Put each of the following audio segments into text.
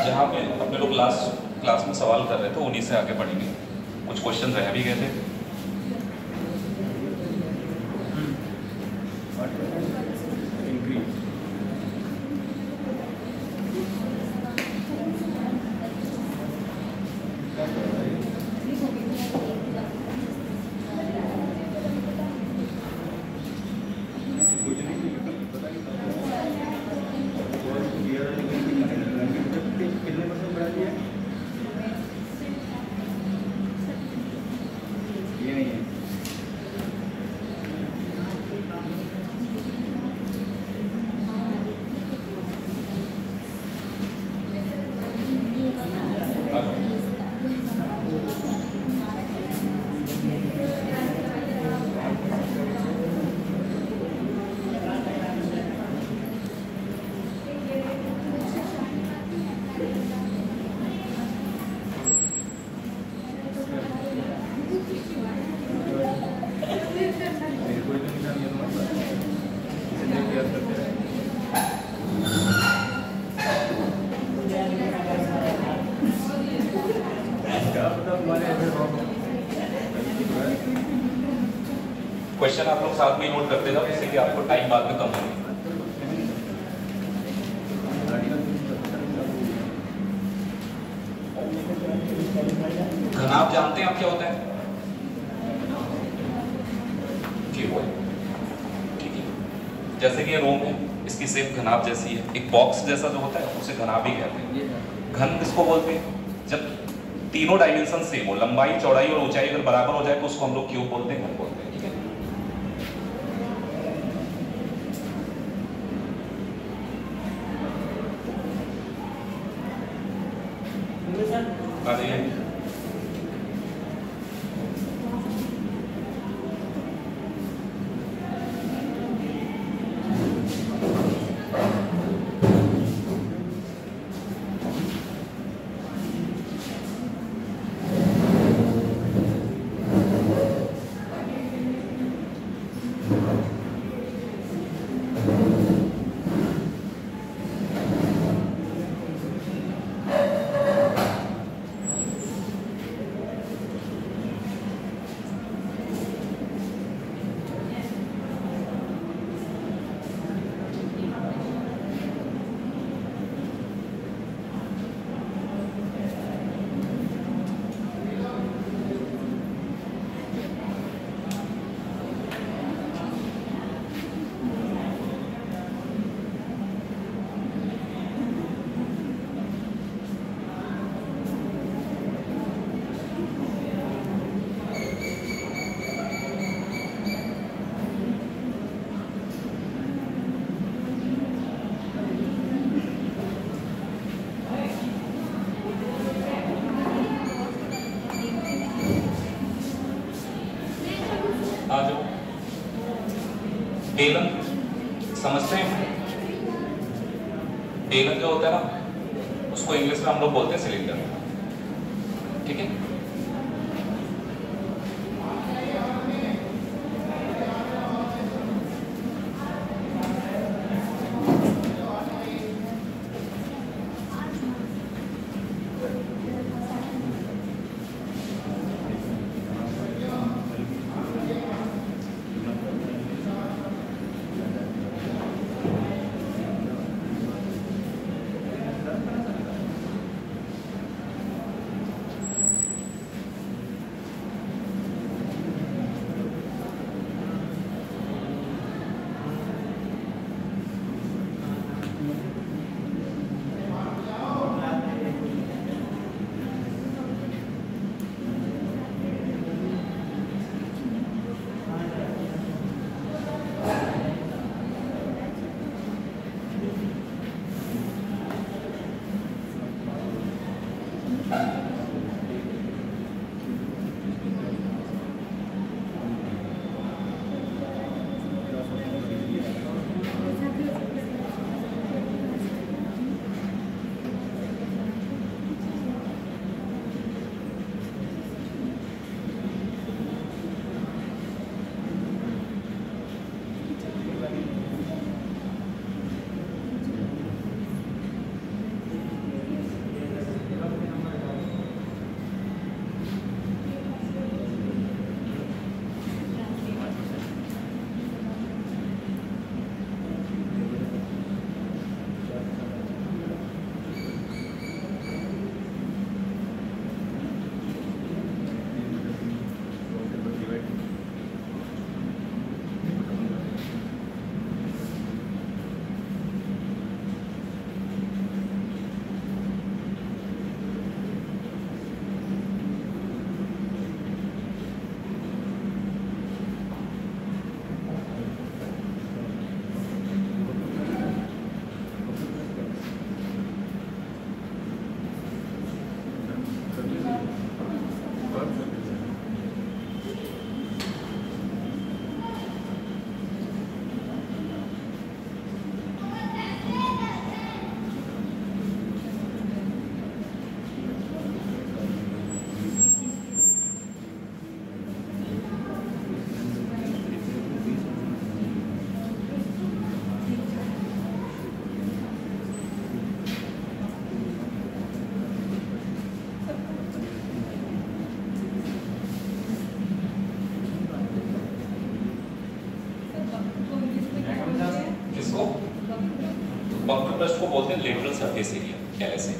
जहाँ पे अपने लोग लास्ट क्लास में सवाल कर रहे थे उन्हीं से आगे बढ़ेंगे। कुछ क्वेश्चन रह भी गए थे। क्वेश्चन आप लोग साथ में नोट करते जाओ जिससे कि आपको टाइम बाद में कम लगे। घनाभ जानते हैं आप क्या होता है? ठीक है, जैसे कि ये रोम है, इसकी शेप घनाभ जैसी है। एक बॉक्स जैसा जो होता है उसे घनाभ ही कहते हैं। घन किसको बोलते हैं? जब तीनों डायमेंशन सेम हो, लंबाई चौड़ाई और ऊंचाई अगर बराबर हो जाए तो उसको हम लोग क्यूब बोलते हैं, घन बोलते हैं। ठीक है, आ जाइए। बेलन समझते हैं? बेलन जो होता है ना, उसको इंग्लिश में हम लोग बोलते हैं सिलेंडर। ठीक है, कॉन्ट्रोप्लास्ट को बोलते हैं लेटरल सरफेस एरिया, LSA।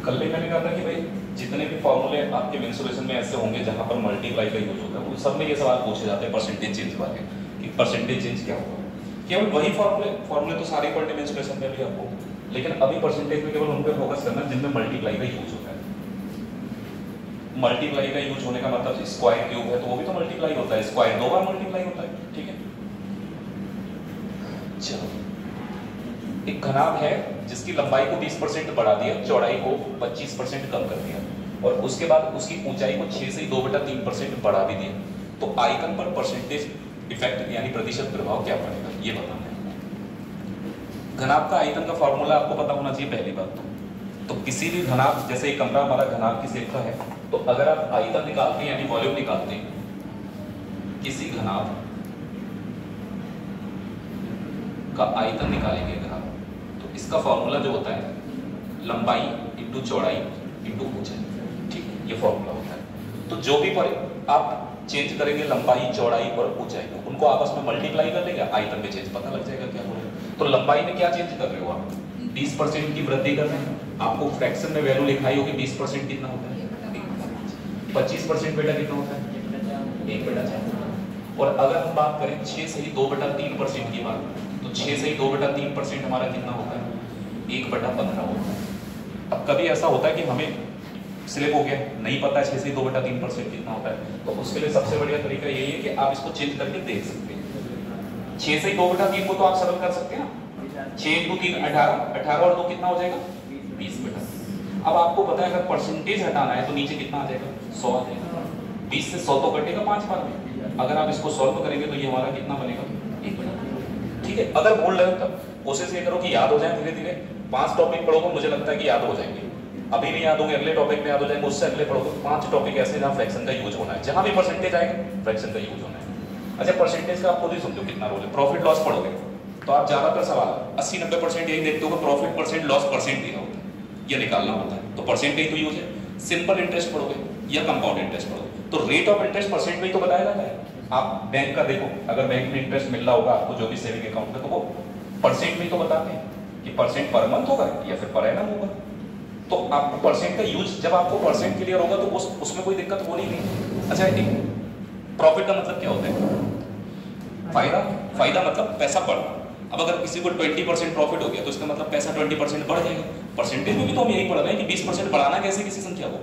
कल भी मैंने कहा था कि भाई जितने भी फॉर्मूले आपके मेंसुरेशन में ऐसे होंगे जहां पर मल्टीप्लाई का यूज होता है, वो सब में ये सवाल पूछे जाते हैं परसेंटेज चेंज वाले कि परसेंटेज चेंज क्या होगा। केवल वही फॉर्मूले तो सारे पढ़ने मेंसुरेशन में भी आपको, लेकिन अभी परसेंटेज में केवल उन पर फोकस करना जिनमें मल्टीप्लाई का यूज होता है। मल्टीप्लाई का यूज होने का मतलब स्क्वायर क्यूब है तो वो भी तो मल्टीप्लाई होता है, स्क्वायर 2 बार मल्टीप्लाई होता है, ठीक है। चलो, एक घनाभ है जिसकी लंबाई को 20% बढ़ा दिया, चौड़ाई को 25% कम कर दिया और उसके बाद उसकी ऊंचाई को 6 से 2/3% बढ़ा भी दिया, तो आयतन पर परसेंटेज इफेक्ट यानी प्रतिशत प्रभाव क्या पड़ेगा ये बताना है। घनाभ का आयतन का फॉर्मूला आपको पता होना चाहिए पहली बात तो किसी भी घनाभ, जैसे एक कमरा हमारा घनाभ की शेप का है, तो अगर आप आयतन निकालते हैं यानी वॉल्यूम निकालते हैं किसी घनाभ का आयतन निकालेंगे घनाभ, तो इसका फॉर्मूला जो होता है लंबाई इंटू चौड़ाई इंटू ऊंचाई, ठीक है, ये फॉर्मूला होता है। तो जो भी आप चेंज करेंगे लंबाई चौड़ाई और ऊंचाई को, उनको आपस में मल्टीप्लाई कर लेंगे, आयतन में चेंज पता लग जाएगा क्या हो रहा है। तो लंबाई में क्या चेंज कर रहे हो आप, 20% की वृद्धि कर रहे हैं, आपको फ्रैक्शन में वैल्यू लिखाई होगी 20% कितना होता है 25% बेटा कितना होता है 1/4। और अगर हम बात करें 6 से ही 2/3% की बात, तो 6 से ही 2/3% हमारा कितना होता है 1/15 होता है। अब कभी ऐसा होता है कि हमें स्लिप हो गया, नहीं पता है 6 से 2/3% कितना होता है, तो उसके लिए सबसे बढ़िया तरीका यही है कि आप इसको चेंज करके देख सकते हैं। 6 से 2/3 को तो आप सरल कर सकते हैं ना, 6 × 3 18, 18 और 2 कितना हो जाएगा 20/। अब आपको पता है अगर परसेंटेज हटाना है तो नीचे कितना आ जाएगा 100 आ जाएगा, 20 से 100 तो कटेगा 5 बार में। अगर आप इसको सॉल्व करेंगे तो ये हमारा कितना बनेगा 1/। ठीक है, अगर भूल रहे हो तब कोशिश ये करो कि याद हो जाए, धीरे धीरे 5 टॉपिक पढ़ोगे मुझे लगता है कि याद हो जाएंगे, अभी नहीं याद होंगे अगले टॉपिक में याद हो जाएंगे, उससे अगले पढ़ोगे 5 टॉपिक ऐसे जहाँ फ्रैक्शन का यूज होना है, जहाँ भी परसेंटेज आएगा फ्रैक्शन का यूज होना है। अच्छा, परसेंटेज का आप खुद ही समझो कितना रोल है। प्रॉफिट लॉस पढ़ोगे तो आप ज्यादातर सवाल 80-90% यही देखते हो, प्रॉफिट परसेंट लॉस परसेंट दिया होता है, ये निकालना होता है, तो परसेंट का ही तो यूज है। सिंपल इंटरेस्ट पढ़ोगे या कंपाउंड इंटरेस्ट पढ़ोगे तो रेट ऑफ इंटरेस्ट परसेंट में ही तो बताया जाता है। आप बैंक का देखो, अगर बैंक में इंटरेस्ट मिल रहा होगा आपको जो भी सेविंग अकाउंट में, तो वो परसेंट में ही तो बताते हैं कि परसेंट पर मंथ होगा या फिर पर एनम होगा। तो आपको परसेंट का यूज, जब आपको परसेंट क्लियर होगा तो उसमें कोई दिक्कत हो नहीं। अच्छा, प्रॉफिट का मतलब क्या होता है फायदा, फायदा मतलब पैसा बढ़ना। अब अगर किसी को 20% प्रॉफिट हो गया तो इसका मतलब पैसा 20% बढ़ जाएगा। परसेंटेज में भी तो हम यही पढ़ रहे हैं कि 20% बढ़ाना कैसे किसी संख्या को।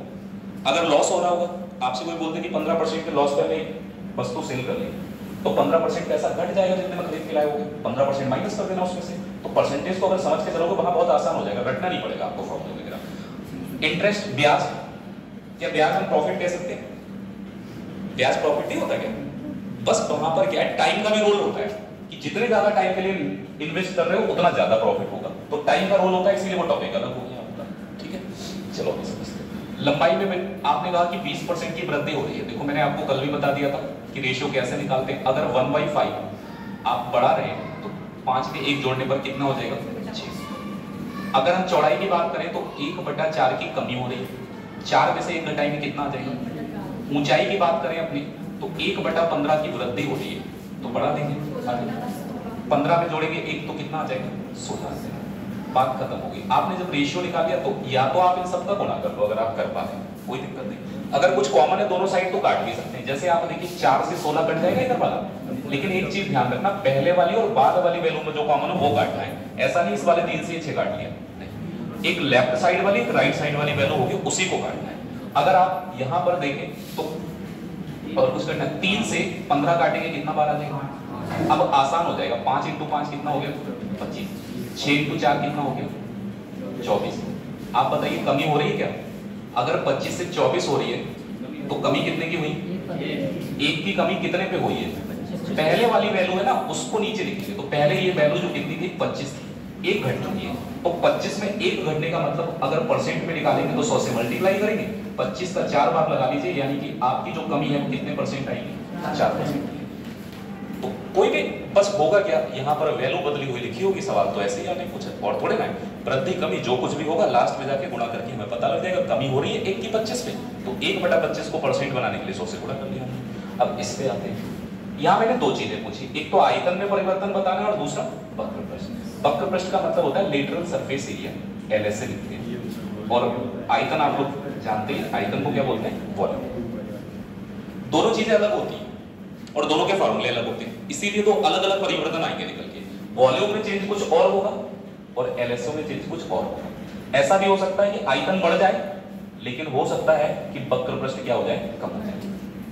अगर लॉस हो रहा होगा, आपसे कोई बोलते कि 15% के लॉस कर ले, वस्तु सेल कर ले, तो 15% पैसा घट जाएगा जितने में खरीद के लाए होगे, 15% माइनस कर देना उसमें से। तो परसेंटेज को अगर समझ के चलोगे वहां बहुत आसान हो जाएगा, रटना नहीं पड़ेगा आपको फॉर्मूले वगैरह। इंटरेस्ट ब्याज, क्या ब्याज हम प्रॉफिट कह सकते हैं? ब्याज प्रॉफिट नहीं होता क्या? बस वहां पर क्या है, टाइम का भी रोल होता है कि जितने ज्यादा टाइम के लिए इन्वेस्ट कर रहे हो उतना ज्यादा प्रॉफिट होगा, तो टाइम का रोल होता है, इसलिए वो टॉपिक अलग हो गया आपका। ठीक है, चलो अभी समझते हैं। लंबाई में आपने कहा कि 20% की वृद्धि हो रही है। देखो मैंने आपको कल भी बता दिया था कि रेशियो कैसे निकालते हैं। अगर 1/5 आप बढ़ा रहे हैं तो 5 के 1 जोड़ने पर कितना हो जाएगा 6। अगर हम चौड़ाई की बात करें तो 1/4 की कमी हो रही है, 4 में से 1 घटाएंगे कितना आ जाएगा। ऊंचाई की बात करें अपनी तो 1/15 की वृद्धि हो रही है, तो बढ़ा देंगे 15 में जोड़ेंगे 1 तो कितना आ जाएगा 16 आ जाएगा। बात खत्म हो गई। आपने जब रेशियो निकाल लिया तो या तो आप इन सबका गुणा कर लो अगर आप कर पाते हैं, कोई दिक्कत नहीं। अगर कुछ कॉमन है दोनों साइड तो काट भी सकते हैं। जैसे आप देखिए 4 से 16 कट जाएगा इधर वाला, लेकिन एक चीज ध्यान रखना, पहले वाली और बाद वाली वैल्यू में जो कॉमन है वो काटना है। ऐसा नहीं इस वाले 3 से 6 काट लिया, नहीं, एक लेफ्ट साइड वाली एक राइट साइड वाली वैल्यू होगी उसी को काटना है। अगर आप यहां पर देखें तो और कुछ करना है, 3 से 15 काटेंगे कितना बार आ जाएगा। अब आसान हो जाएगा, 5 × 5 कितना हो गया 25, 6 × 4 कितना हो गया 24। आप बताइए कमी हो रही है क्या? अगर 25 से 24 हो रही है तो कमी कितने की हुई? 1 की कमी कितने पे हुई है? पहले वाली वैल्यू है ना उसको नीचे लिखेंगे, तो पहले ये वैल्यू जो कितनी थी 25 थी, 1 घट चुकी है। तो 25 में 1 घटने का मतलब अगर परसेंट में निकालेंगे तो 100 से मल्टीप्लाई करेंगे, 25 का 4 बार लगा लीजिए, यानी कि आपकी जो कमी है वो कितने परसेंट आएगी 4%। तो कोई भी बस होगा क्या, यहाँ पर वैल्यू बदली हुई लिखी होगी, सवाल तो ऐसे ही आपने पूछा और थोड़े ना वृद्धि कमी जो कुछ भी होगा लास्ट में जाके गुणा करके हमें पता लग जाएगा। कमी हो रही है 1 की 25 पे, तो 1/25 को परसेंट बनाने के लिए 100 से गुणा कर लिया। अब इस पे आते हैं, यहाँ मैंने 2 चीजें पूछी, एक तो आयतन में परिवर्तन बताना और दूसरा वक्र पृष्ठ। वक्र पृष्ठ का मतलब होता है लेटरल सरफेस एरिया, LS से लिखते हैं, और आयतन आप लोग जानते हैं, आयतन को क्या बोलते हैं वॉल्यूम। दोनों चीजें अलग होती हैं और दोनों के फॉर्मूले अलग होते हैं, इसीलिए तो अलग अलग परिवर्तन आएंगे निकल के। वॉल्यूम में चेंज कुछ और होगा और LSO में चेंज कुछ और होगा। ऐसा भी हो सकता है कि आयतन बढ़ जाए, लेकिन हो सकता है कि वक्र पृष्ठ क्या हो जाए, कम हो जाए।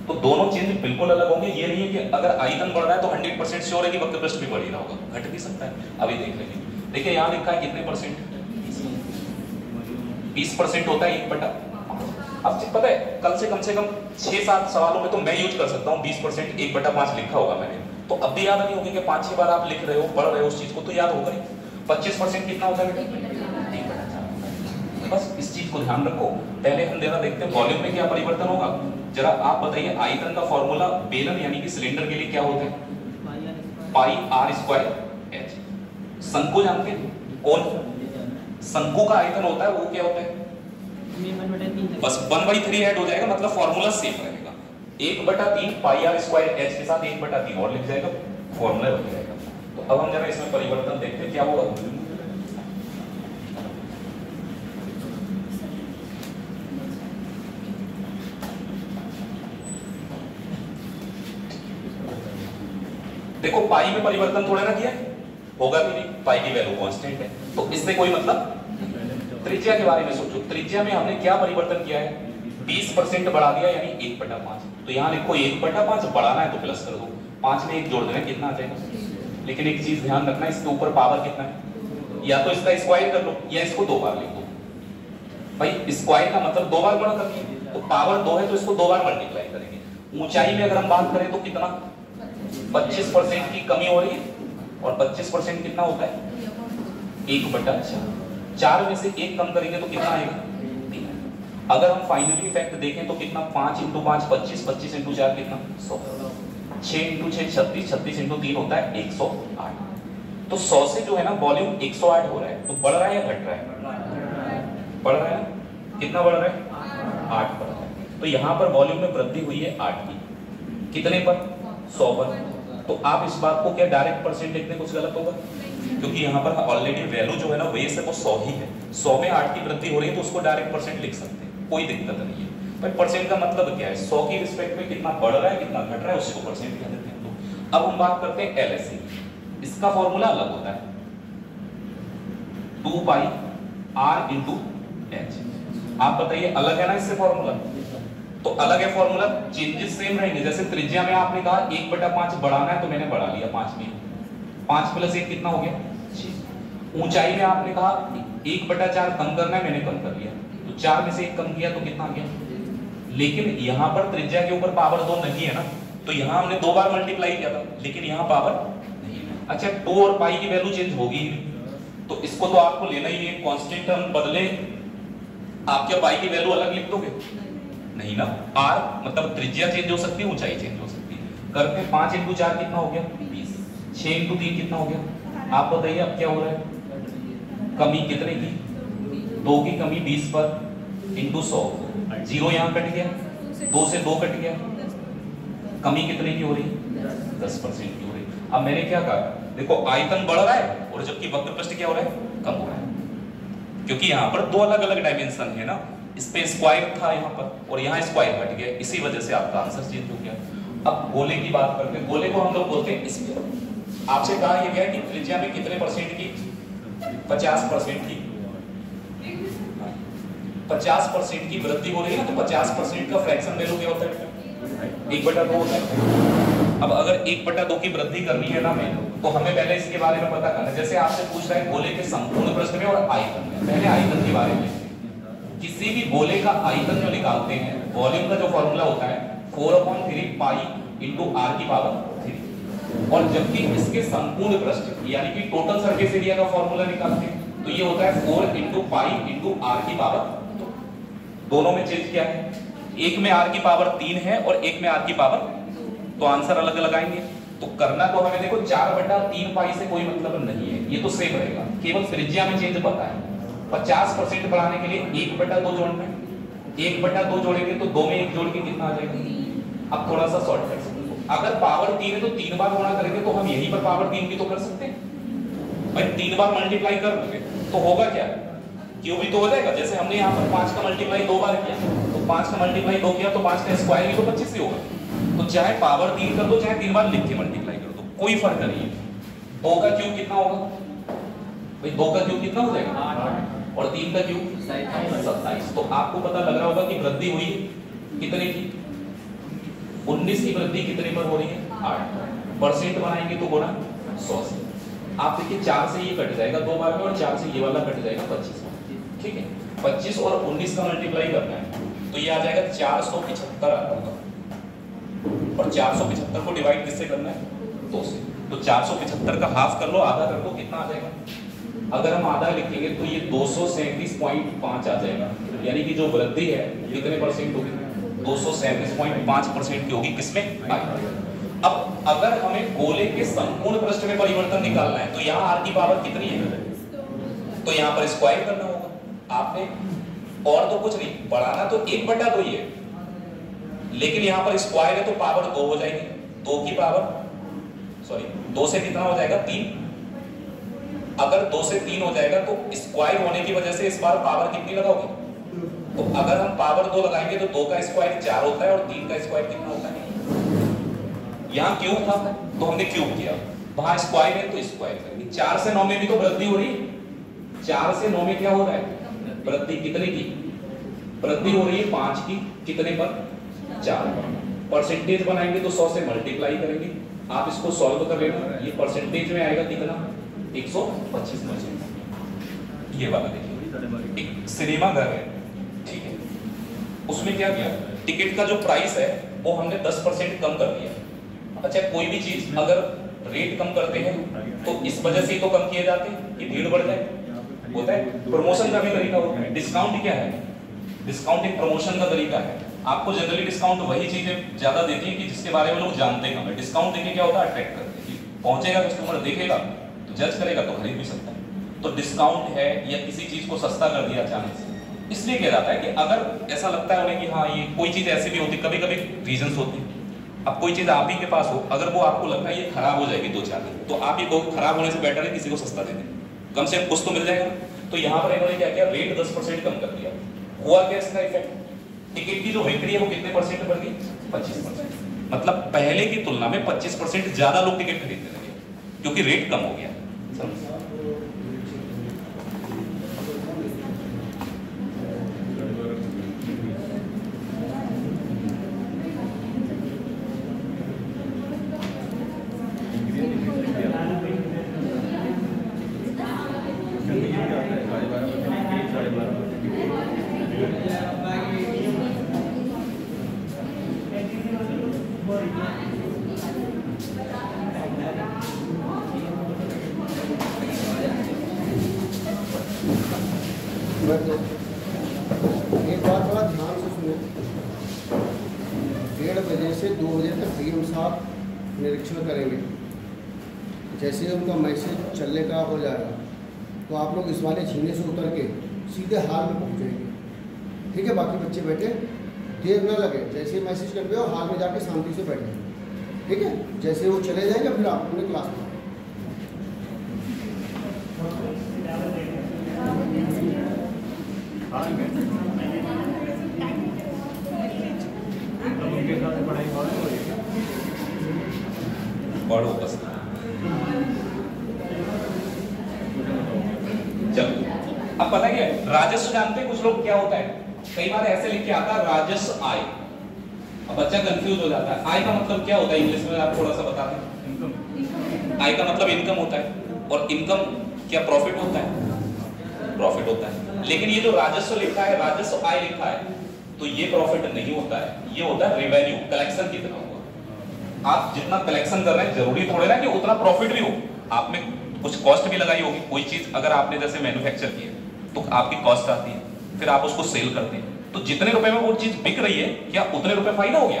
तो दोनों चेंज बिल्कुल अलग होंगे। ये नहीं है कि अगर आयतन बढ़ रहा है तो 100% श्योर है कि वक्र पृष्ठ भी बढ़ ही रहा होगा, घट भी सकता है। अभी देख लेंगे। देखिए यहाँ लिखा है कितने परसेंट, 20% होता है 1/5। अब पता है कल से कम 6-7 सवालों में तो मैं यूज कर सकता हूँ 20% 1/5 लिखा होगा मैंने, तो अब भी याद नहीं होगी कि 5-6 बार आप लिख रहे हो पढ़ रहे हो उस चीज को, तो याद होगा ही। 25% कितना होता है बेटा, बस इस चीज को ध्यान रखो। पहले हम जरा देखते हैं वॉल्यूम में क्या परिवर्तन होगा। जरा आप बताइए आयतन का फॉर्मूला बेलन यानी कि सिलेंडर के लिए क्या होता है, πr²h। शंकु जानते हैं, कौन शंकु का आयतन होता है वो क्या होता है, बस 1/3 ऐड हो जाएगा, मतलब फॉर्मूला सेम रहेगा। 1/3 πr²h के साथ 1/3 और लिख जाएगा, फॉर्मूला बन जाएगा। तो अब हम जरा इसमें परिवर्तन देखते हैं क्या होगा। देखो पाई में परिवर्तन थोड़ा ना किया होगा कि नहीं, पाई की वैल्यू कांस्टेंट है, तो इससे कोई मतलब। त्रिज्या के बारे में सोचो, त्रिज्या में हमने क्या परिवर्तन किया है, 20% बढ़ा दिया यानी 1/5। तो यहाँ लिखो 1/5, बढ़ाना है तो प्लस कर दो, 5 में 1 जोड़ देना कितना आ जाएगा। लेकिन एक चीज ध्यान रखना, इसके ऊपर पावर कितना है, या तो इसका स्क्वायर कर लो या इसको 2 बार लिख दो। भाई स्क्वायर का मतलब 2 बार गुणा करके, तो पावर 2 है तो इसको 2 बार मल्टीप्लाई करेंगे। ऊंचाई में अगर हम बात करें तो कितना 25% की कमी हो रही है, और 25% कितना होता है 1/4। 4 में से 1 कम करेंगे तो कितना आएगा 3। अगर हम फाइनली इफेक्ट देखें तो कितना 5 × 5 25, 25 × 4 कितना 100, 6 × 6 36, 36 × 3 होता है 108। तो 100 से जो है ना वॉल्यूम 108 हो रहा है, तो बढ़ रहा है या घट रहा है, बढ़ रहा है। कितना बढ़ रहा है 8 बढ़ रहा है। तो यहाँ पर वॉल्यूम में वृद्धि हुई है 8 की, कितने पर 100 पर। तो आप इस बात को क्या डायरेक्ट परसेंट लिखने कुछ गलत होगा, क्योंकि यहाँ पर ऑलरेडी वैल्यू जो है ना वही से वो 100 ही है, 100 में 8 की वृद्धि हो रही है तो उसको डायरेक्ट परसेंट लिख सकते हैं, कोई दिक्कत नहीं है। पर परसेंट का मतलब क्या है, 100 की रिस्पेक्ट में कितना बढ़ रहा है कितना घट रहा है उसी को परसेंट कह देते हैं। तो अब हम बात करते हैं LSE, इसका फॉर्मूला अलग होता है 2πr × h। आप बताइए अलग है ना इससे फॉर्मूला, तो अलग है फॉर्मूला, चेंजेस सेम रहेंगे। जैसे त्रिज्या में आपने कहा 1/5 बढ़ाना है तो मैंने बढ़ा लिया 5 में, 5 + 1 कितना हो गया 6। ऊंचाई में आपने कहा 1/4 कम करना है, मैंने कम कर लिया, तो 4 में से 1 कम किया तो कितना आ गया। लेकिन यहाँ पर त्रिज्या के ऊपर पावर 2 नहीं है ना, तो यहाँ हमने 2 बार मल्टीप्लाई किया था, लेकिन यहाँ पावर नहीं है। अच्छा 2 और पाई की वैल्यू चेंज होगी ही नहीं, तो इसको तो आपको लेना ही है, कांस्टेंट टर्म बदले आप क्या पाई की वैल्यू अलग लिख दोगे, नहीं ना। r मतलब त्रिज्या चेंज हो सकती है, ऊंचाई चेंज हो सकती है। करके 5 × 4 कितना हो गया 20, 6 × 3 कितना हो गया। आप बताइए अब क्या हो रहा है, कमी कितने की 2 की कमी 20 पर × 100, 0 यहाँ कट गया, 2 से 2 कट गया, कमी कितने की हो रही है? 10% की हो रही है। अब मैंने क्या कहा, देखो आयतन बढ़ रहा है और जबकि वक्र पृष्ठ क्या हो रहा है? कम हो रहा है, क्योंकि यहाँ पर दो अलग अलग डायमेंशन है ना, इस पे स्क्वायर था यहाँ पर और यहाँ स्क्वायर हट गया, इसी वजह से आपका आंसर चेंज हो गया। अब गोले की बात करते हैं, गोले को हम लोग बोलते हैं स्फीयर। आपसे कहा यह गया कि त्रिज्या में कितने परसेंट की? 50% की। 50% की वृद्धि हो रही है ना, तो 50% का फ्रैक्शन वैल्यू क्या होता है? 1/2 होता है। अब अगर 1/2 की वृद्धि करनी है ना मैं, तो हमें पहले इसके बारे में पता करना है। जैसे आपसे पूछ रहा है गोले के संपूर्ण पृष्ठ में और आयतन में, पहले आयतन के बारे में। किसी भी गोले का आयतन जो निकालते हैं, वॉल्यूम का जो फॉर्मूला होता है 4/3 पाई इंटू r की पावर 3, और जबकि इसके संपूर्ण पृष्ठ यानी कि टोटल सरफेस एरिया का फॉर्मूला निकालते हैं तो ये होता है 4 इंटू पाई इंटू r की पावर 2। दोनों में चेंज क्या है? एक में r की पावर 3 है और एक में r की पावर, तो आंसर अलग लगाएंगे। तो करना तो हमें देखो 4/3 पाई से कोई मतलब नहीं है, ये तो सेम रहेगा, केवल त्रिज्या में चेंज पता है। 50% बढ़ाने के लिए 1/2 जोड़ना है, 1/2 जोड़ेंगे तो 2 में 1 जोड़ के कितना आ जाएगा? अब थोड़ा सा सॉल्व कर सकते हो। अगर पावर 3 है तो 3 बार गुणा करेंगे तो हम यहीं पर पावर 3 भी तो कर सकते हैं भाई। 3 बार मल्टीप्लाई कर लोगे तो होगा क्या? क्यों भी तो हो जाएगा। जैसे हमने यहाँ पर 5 का मल्टीप्लाई 2 बार किया, तो 5 का मल्टीप्लाई 2 किया तो 5 का स्क्वायर भी तो 25 ही होगा। तो चाहे पावर 3 कर दो, चाहे 3 बार लिख के मल्टीप्लाई कर दो, कोई फर्क नहीं है। 2 का क्यूब कितना होगा भाई? 2 का क्यूब कितना हो जाएगा? 8, और 3 का क्यूब 27। तो आपको पता लग रहा होगा कि वृद्धि हुई कितने की? 19 की वृद्धि कितने पर हो रही है? 8%। बनाएंगे तो गुणा 100 से। आप देखिए 4 से ये कट जाएगा 2 बार में, और 4 से ये वाला कट जाएगा 25 में। ठीक है, 25 और 19 का मल्टीप्लाई करना है तो ये आ जाएगा 475 आता होगा, और 475 को डिवाइड किससे करना है? 2 से। तो 475 का हाफ कर लो, आधा कर दो, कितना आ जाएगा? अगर हम आधा लिखेंगे तो ये 237.5 आ जाएगा, यानी कि जो वृद्धि है कितने परसेंट होगी? 237.5% की होगी। किसमें? अब अगर हमें गोले के संपूर्ण पृष्ठ में परिवर्तन निकालना है तो यहाँ r की पावर कितनी है? तो यहाँ पर स्क्वायर करना होगा आपने, और तो कुछ नहीं, बढ़ाना तो 1/2 ही है, लेकिन यहाँ पर स्क्वायर है तो पावर 2 हो जाएगी। 2 की पावर 2 से कितना हो जाएगा? 3। अगर 2 से 3 हो जाएगा तो स्क्वायर होने की वजह से इस बार पावर कितनी लगाओगे? तो अगर हम पावर 2 लगाएंगे तो 2 का स्क्वायर 4 होता है, और 3 का स्क्वायर कितना होता है? यहाँ क्यूब था तो हमने क्यूब किया, वहां स्क्वायर है तो स्क्वायर करेंगे। 4 से 9 में भी तो वृद्धि हो रही है। 4 से 9 में क्या हो रहा है? वृद्धि कितने की? वृद्धि हो रही है 5 की। कितने पर? 4 पर। परसेंटेज बनाएंगे तो 100 से मल्टीप्लाई करेंगे। आप इसको सॉल्व कर लेना, ये परसेंटेज में आएगा कितना? 125%। ये वाला देखिए, एक सिनेमा घर है, ठीक है, उसमें क्या किया? टिकट का जो प्राइस है वो हमने 10% कम कर दिया। अच्छा, कोई भी चीज अगर रेट कम करते हैं तो इस वजह से ही तो कम किए जाते हैं कि भीड़ बढ़ जाए, होता है। प्रमोशन का भी तरीका होता है। डिस्काउंट क्या है? डिस्काउंट एक प्रमोशन का तरीका है। आपको जनरली डिस्काउंट वही चीजें ज्यादा देती हैं कि जिसके बारे में लोग जानते हैं। डिस्काउंट देके क्या होता है? अट्रैक्ट करते हैं। पहुंचेगा कस्टमर, देखेगा तो जज करेगा तो खरीद भी सकता है। तो डिस्काउंट है या किसी चीज को सस्ता कर दिया अचानक से, इसलिए कह जाता है कि अगर ऐसा लगता है उन्हें कि हाँ ये कोई चीज ऐसी भी होती, कभी कभी रीजंस होते हैं। अब कोई चीज आप ही के पास हो, अगर वो आपको लगता है ये खराब हो जाएगी 2-4 दिन, तो आप ये खराब होने से बेटर है किसी को सस्ता दे दें, कम से कम कुछ तो मिल जाएगा। तो यहाँ पर इन्होंने क्या किया? रेट 10% कम कर दिया। हुआ क्या इसका इफेक्ट? टिकट की जो बिक्री है वो कितने परसेंट बढ़ गई? 25%। मतलब पहले की तुलना में 25% ज्यादा लोग टिकट खरीदने लगे क्योंकि रेट कम हो गया। एक बात बड़ा ध्यान से सुनो, 1:30 बजे से 2 बजे तक डीएम साहब निरीक्षण करेंगे। जैसे ही उनका मैसेज चलने का हो जाएगा तो आप लोग इस वाले छीने से उतर के सीधे हाल में पहुँचेंगे। ठीक है, बाकी बच्चे बैठे, देर न लगे, जैसे ही मैसेज कर दो हाल में जाके शांति से बैठे। ठीक है, जैसे वो चले जाएंगे फिर आप अपने क्लास में पढ़ो बस। चलो अब पता क्या है, राजस्व जानते हैं कुछ लोग क्या होता है, कई बार ऐसे लिख के आता है राजस्व आय। अब बच्चा कंफ्यूज हो जाता है, आय का मतलब क्या होता है इंग्लिश में आप थोड़ा सा बता दें। आय का मतलब इनकम होता है, और इनकम क्या प्रॉफिट होता है, प्रॉफिट होता है। लेकिन ये जो राजस्व लिखा है, राजस्व आय लिखा है, तो ये प्रॉफिट नहीं होता है, ये होता है रेवेन्यू, कलेक्शन कितना हुआ। आप जितना कलेक्शन कर रहे हैं जरूरी थोड़े ना कि उतना प्रॉफिट भी हो, आप में कुछ कॉस्ट भी लगाई होगी। कोई चीज अगर आपने जैसे मैन्युफैक्चर की है तो आपकी कॉस्ट आती है, फिर आप उसको सेल करते हैं, तो जितने रुपए में वो चीज बिक रही है क्या उतने रुपए फायदा हो गया।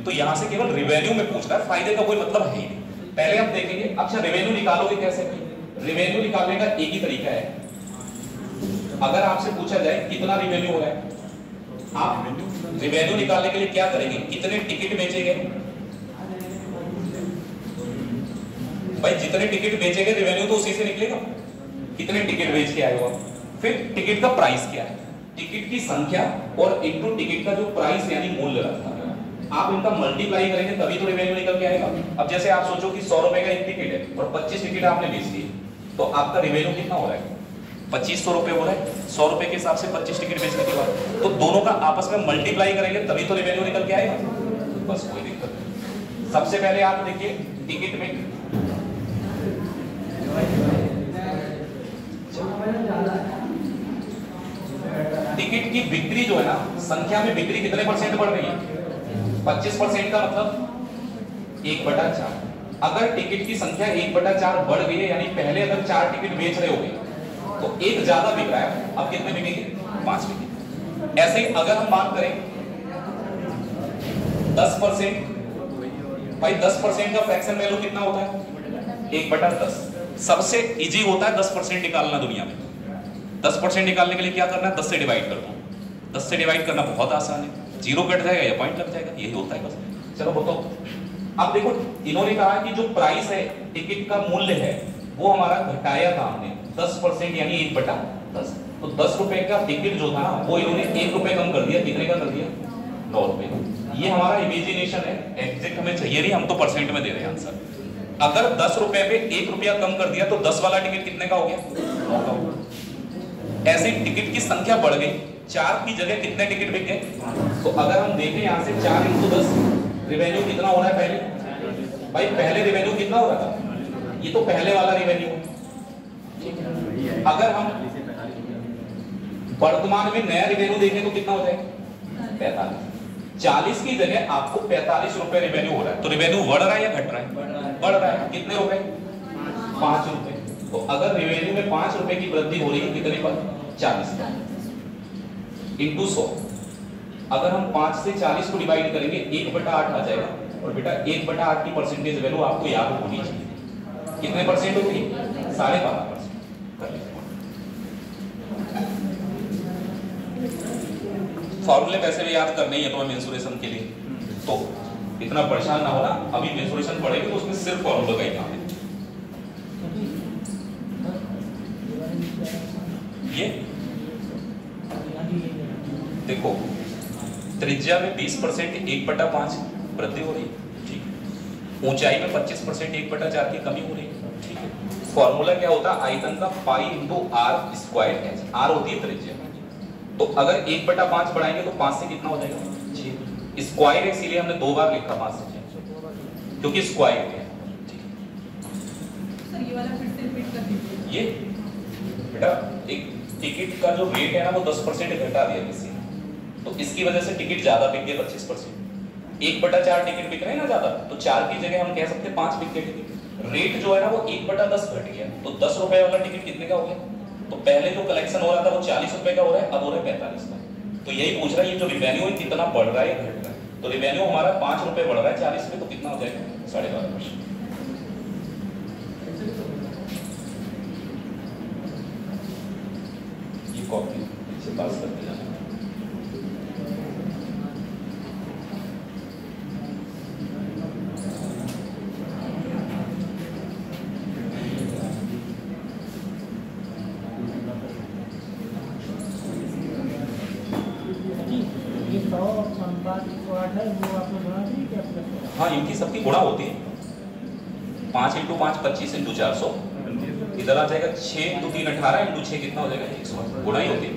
तो यहां से केवल रेवेन्यू में पूछ रहा है, फायदे का कोई मतलब है ही नहीं। पहले हम देखेंगे, अच्छा रेवेन्यू निकालोगे कैसे। रेवेन्यू निकालने का एक ही तरीका है, अगर आपसे पूछा जाए कितना रेवेन्यू हो रहा है, आप रेवेन्यू निकालने के लिए क्या करेंगे, कितने टिकट बेचे गए। भाई जितने टिकट बेचे गए रेवेन्यू तो उसी से निकलेगा, कितने टिकट बेच के आए हो। फिर टिकट का प्राइस क्या है, टिकट की संख्या और इनटू टिकट का जो प्राइस यानी मूल्य रखा है, आप इनका मल्टीप्लाई करेंगे तभी तो रेवेन्यू निकल के आएगा। अब जैसे आप सोचो कि 100 रुपए का एक टिकट है और 25 टिकट आपने बेच दिए, तो आपका रेवेन्यू कितना हो रहा है, 2500 रुपए हो रहा है 100 रुपए के हिसाब से 25 टिकट बेचने के बाद। तो दोनों का आपस में मल्टीप्लाई करेंगे तभी तो रेवेन्यू निकल के आएगा, बस कोई दिक्कत नहीं। सबसे पहले आप देखिए टिकट में टिकट की बिक्री जो है ना, संख्या में बिक्री कितने परसेंट बढ़ रही है, 25% का मतलब 1/4। अगर टिकट की संख्या 1/4 बढ़ गई है, यानी पहले अगर 4 टिकट बेच रहे होंगे तो एक ज्यादा बिक रहा है, अब कितने बिकेंगे, 5 बिकेंगे। ऐसे ही अगर हम बात करें 10%, भाई 10% का फ्रैक्शन वैल्यू कितना होता है, 1/10। सबसे इजी होता है 10% निकालना दुनिया में। 10% निकालने के लिए क्या करना है, 10 से डिवाइड कर दो। 10 से डिवाइड करना बहुत आसान है, जीरो कट जाएगा या पॉइंट लग जाएगा, यही होता है बस। चलो बताओ, अब देखो इन्होंने कहा कि जो प्राइस है, टिकट का मूल्य है, वो हमारा घटाया था हमने 10% यानी 1/10। तो 10 रुपए का टिकट जो था ना, वो इन्होंने 1 रुपए कम कर दिया, कितने का कर दिया, 9 रुपए। ये हमारा इमेजिनेशन है, एग्जैक्ट हमें चाहिए नहीं, हम तो परसेंट में दे रहे हैं आंसर। अगर 10 रुपए पे 1 रुपया कम कर दिया तो 10 वाला टिकट कितने का हो गया, 9 का हो गया। ऐसे टिकट की संख्या बढ़ गई, 4 की जगह कितने टिकट बिक गए। तो अगर हम देखें यहाँ से 4 × 10 रेवेन्यू कितना हो रहा है पहले, भाई पहले रेवेन्यू कितना हो रहा था, ये तो पहले वाला रेवेन्यू है। अगर हम वर्तमान में नया रेवेन्यू देखें तो कितना हो जाएगा, 45। 40 की जगह आपको 45 रुपए रेवेन्यू हो रहा है, तो रेवेन्यू बढ़ रहा है या घट रहा है, बढ़ रहा है। कितने रुपए, 5 रुपए। तो अगर रेवेन्यू में 5 रुपए की वृद्धि हो रही है, कितने पर, 40 पर इंटू 100। अगर हम 5 से 40 को डिवाइड करेंगे 1/8 आ जाएगा। और बेटा 1/8 की परसेंटेज वैल्यू आपको याद होनी चाहिए, कितने परसेंट होगी, 12.5%। फॉर्मूले वैसे भी याद करने ही है तो हम मेंसुरेशन के लिए, तो इतना परेशान ना होना। अभी मेंसुरेशन पढ़ेंगे तो उसमें सिर्फ फॉर्मूला का ही काम है। ये देखो त्रिज्या में 20% 1/5 वृद्धि हो रही है, ठीक है। ऊंचाई में 25% 1/4 की कमी हो रही है, ठीक है। फॉर्मूला क्या होता है, आयतन का pi into R square H, R होती है त्रिज्या। तो अगर 1/5 बढ़ाएंगे तो 5 से कितना हो जाएगा, 6। स्क्वायर है इसीलिए हमने 2 बार लिखा 5 से 6, क्योंकि स्क्वायर है। सर ये वाला फिर से रिपीट कर दीजिए। ये बेटा एक टिकट का जो रेट है ना वो 10% घटा दिया किसी ने, तो इसकी वजह से टिकट ज्यादा बिक गए 25%। 1/4 टिकट बिक रहे हैं ना ज्यादा, तो 4 की जगह हम कह सकते हैं 5 बिक गए टिकट। रेट जो है ना वो 1/10 घट गया, तो 10 रुपए वाला टिकट कितने का हो गया। तो पहले जो कलेक्शन हो रहा था वो 40 रुपए का हो रहा है, अब हो रहा है 45 का। तो यही पूछ रहा है ये जो रिवेन्यू है कितना बढ़ रहा है या घट रहा है। तो रिवेन्यू हमारा 5 रुपए बढ़ रहा है 40 में, तो कितना हो जाएगा, 12.5%। ये कॉपी से पास करते जाना। है वो आपने बना दी क्या आपका? हाँ, इनकी सबकी गुणा होती है 5 × 5 25 × 400, इधर आ जाएगा 6 × 3 18 × 6 कितना हो जाएगा 100, गुणा ही होती है।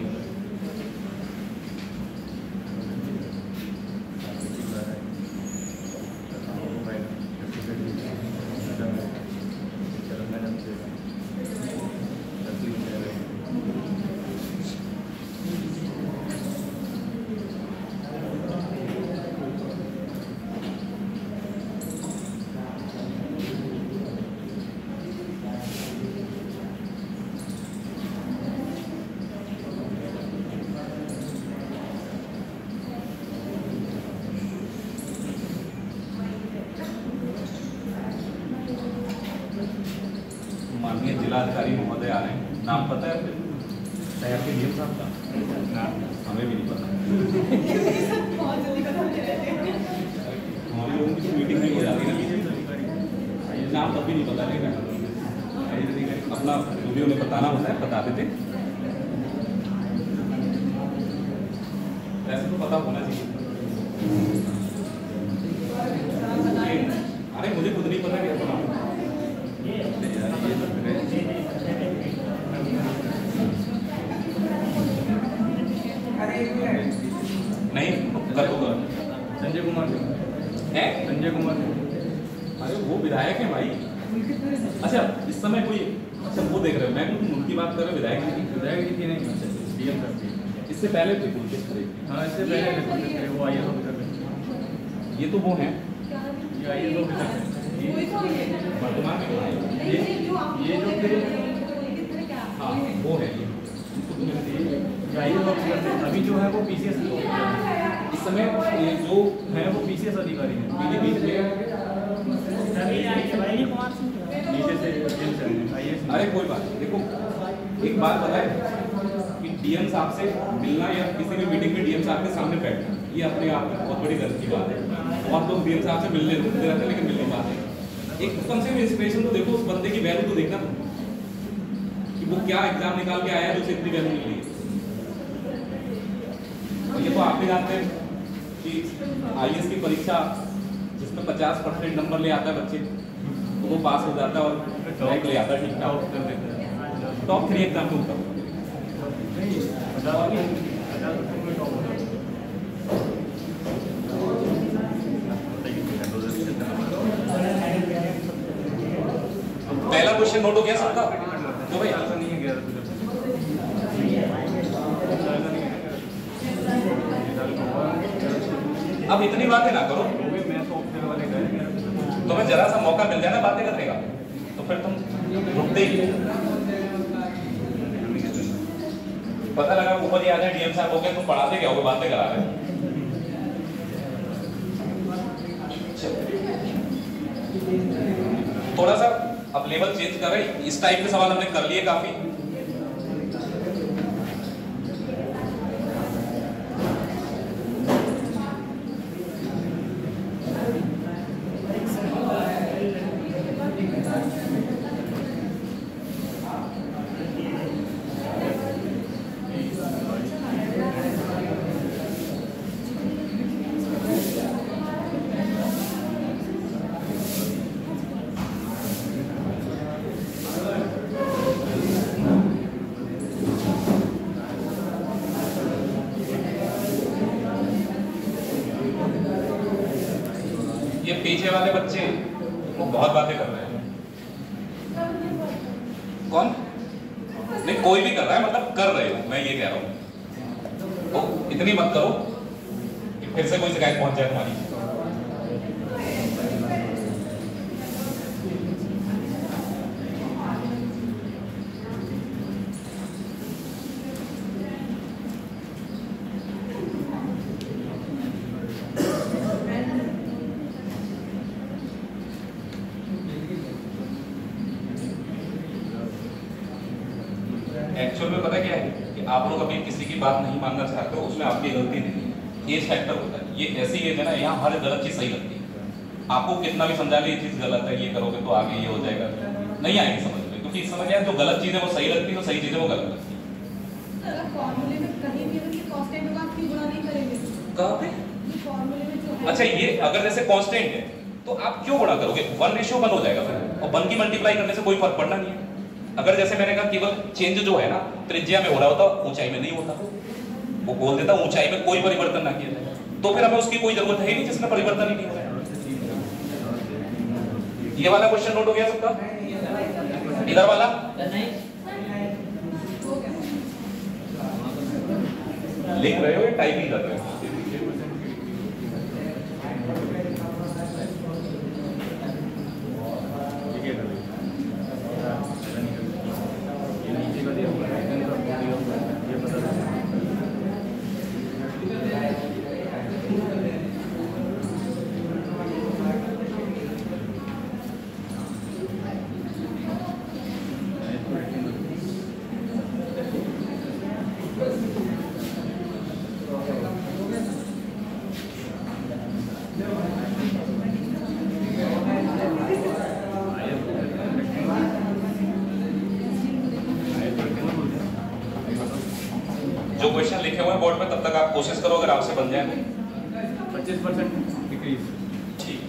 माननीय जिलाधिकारी महोदय आ रहे हैं, नाम पता है आपको? शहर के डीएम साहब का नाम हमें भी नहीं पता। हमारे लोगों की मीटिंग नहीं हो जाती ना, नाम तब भी नहीं पता रहेगा, अपना जो भी उन्हें बताना होता है बताते थे। वैसे तो पता होना चाहिए। अरे मुझे खुद नहीं पता क्या पता। नहीं कर दूंगा। संजय कुमार है? संजय कुमार, अरे वो विधायक है भाई। अच्छा इस समय कोई, अच्छा वो देख रहे हो, मैं उनकी बात कर रहा हूँ, विधायक जी की नहीं, डीएम करती है। इससे पहले थे पुलिस खड़े। हाँ इससे पहले वो आईएएस ऑफिसर थे। ये तो वो हैं ये आईएएस ऑफिसर थे वर्तमान में। ये जो फिर हाँ वो है ये आईएएस ऑफिसर थे, अभी जो है वो पीसीएस इस समय ये जो है वो पीसीएस अधिकारी है। नीचे से आईएएस। अरे कोई बात नहीं, देखो एक बात बताए कि डीएम साहब से मिलना या किसी भी मीटिंग में डीएम साहब के सामने बैठना, ये अपने आप में बहुत बड़ी गलत की बात है। और तो डीएम साहब से मिलने रहते हैं लेकिन मिल नहीं पाते। एक कम से कम इंस्पिरेशन तो देखो, उस बंदे की वैल्यू तो देखना तुम कि वो क्या एग्जाम निकाल के आया है जो उसे इतनी वैल्यू मिल रही है। ये तो आप भी जानते हैं कि आईएएस की परीक्षा जिसमें 50% नंबर ले आता है बच्चे, तो वो पास हो जाता है और रैंक ले आता है ठीक ठाक, टॉप 3 एग्जाम में ऊपर। पहला क्वेश्चन नोट हो गया सबका? तो भाई अब इतनी बातें ना करो, तुम्हें जरा सा मौका मिल जाए ना बातें करने का तो फिर तुम रुकते ही। पता लगा ऊपर ही आ जाए डीएम साहब हो गए, तुम पढ़ाते क्या हो, बातें करा रहे। थोड़ा सा अब लेवल चेंज कर रहे, इस टाइप के सवाल हमने कर लिए काफी। ये पीछे वाले बच्चे वो बहुत बातें कर रहे हैं। कौन? नहीं कोई भी कर रहा है, मतलब कर रहे हो, मैं ये कह रहा हूँ। तो इतनी मत करो कि फिर से कोई शिकायत पहुंच जाए तुम्हारी। एक्चुअल में पता क्या है कि आप लोग अभी किसी की बात नहीं मानना चाहते हो, उसमें आपकी गलती नहीं है, एज फैक्टर होता है। ये ऐसी एज है ना, यहाँ हर गलत चीज सही लगती है। आपको कितना भी समझा ले ये चीज गलत है, ये करोगे तो आगे ये हो जाएगा, नहीं आएगी समझ में, क्योंकि इस समय क्या है, जो गलत चीज है वो सही लगती है, तो सही चीज है वो गलत लगती है। फॉर्मूले में कहीं भी अगर ये कॉस्ट टाइम के बाद क्यों गुणा नहीं करेंगे? कहाँ पे? ये फॉर्मूले में जो अच्छा ये अगर जैसे कांस्टेंट है तो आप क्यों गुणा करोगे? 1:1 हो जाएगा फिर, और 1 की मल्टीप्लाई करने से कोई फर्क पड़ना नहीं है। अगर जैसे मैंने कहा केवल चेंज जो है ना त्रिज्या में हो रहा होता, ऊंचाई में नहीं होता, वो बोल देता ऊंचाई में कोई परिवर्तन ना किया जाए, तो फिर हमें उसकी कोई जरूरत है ही नहीं जिसमें परिवर्तन ही नहीं हो रहा है। ये वाला क्वेश्चन नोट हो गया सबका? इधर वाला लिख रहे हो या टाइपिंग कर रहे हो? जो क्वेश्चन लिखे हुए हैं बोर्ड पे तब तक आप कोशिश करो अगर आपसे बन जाए 25% डिक्रीज। ठीक।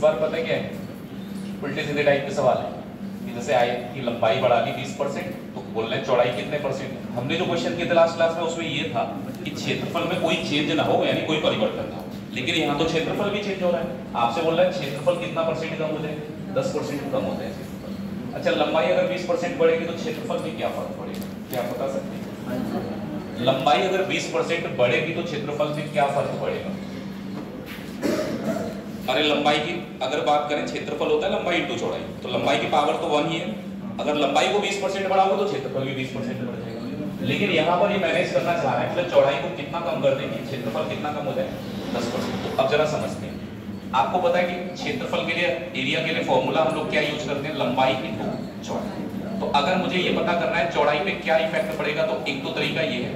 बार पता है क्या है, उल्टे सीधे टाइप के सवाल है कि जैसे आए कि लंबाई बढ़ा दी 20%, तो बोल रहे हैं चौड़ाई कितने परसेंट। हमने जो क्वेश्चन किया था लास्ट क्लास में उसमें ये था कि क्षेत्रफल में कोई चेंज ना हो, यानी कोई परिवर्तन ना हो, लेकिन यहाँ तो क्षेत्रफल भी चेंज हो रहा है। आपसे बोल रहा है क्षेत्रफल कितना परसेंट कम हो जाए, 10% कम हो जाए क्षेत्रफल। अच्छा, लंबाई अगर 20% बढ़ेगी तो क्षेत्रफल में क्या फर्क पड़ेगा, क्या आप बता सकते हैं? लंबाई अगर 20% बढ़ेगी तो क्षेत्रफल में क्या फर्क पड़ेगा? अरे लंबाई की अगर बात करें, क्षेत्रफल होता है लंबाई इंटू चौड़ाई, तो लंबाई की पावर तो 1 ही है। अगर लंबाई को 20% बढ़ाओगे तो क्षेत्रफल भी 20% बढ़ जाएगा। लेकिन यहाँ पर ये मैनेज करना चाह रहा है मतलब चौड़ाई को कितना कम कर देंगे, क्षेत्रफल कितना कम हो जाए, 10%। तो अब जरा समझते हैं। आपको पता है कि क्षेत्रफल के लिए, एरिया के लिए फॉर्मूला हम लोग क्या यूज करते हैं, लंबाई इंटू चौड़ाई। तो अगर मुझे ये पता करना है चौड़ाई पे क्या इफेक्ट पड़ेगा, तो एक तो तरीका ये है,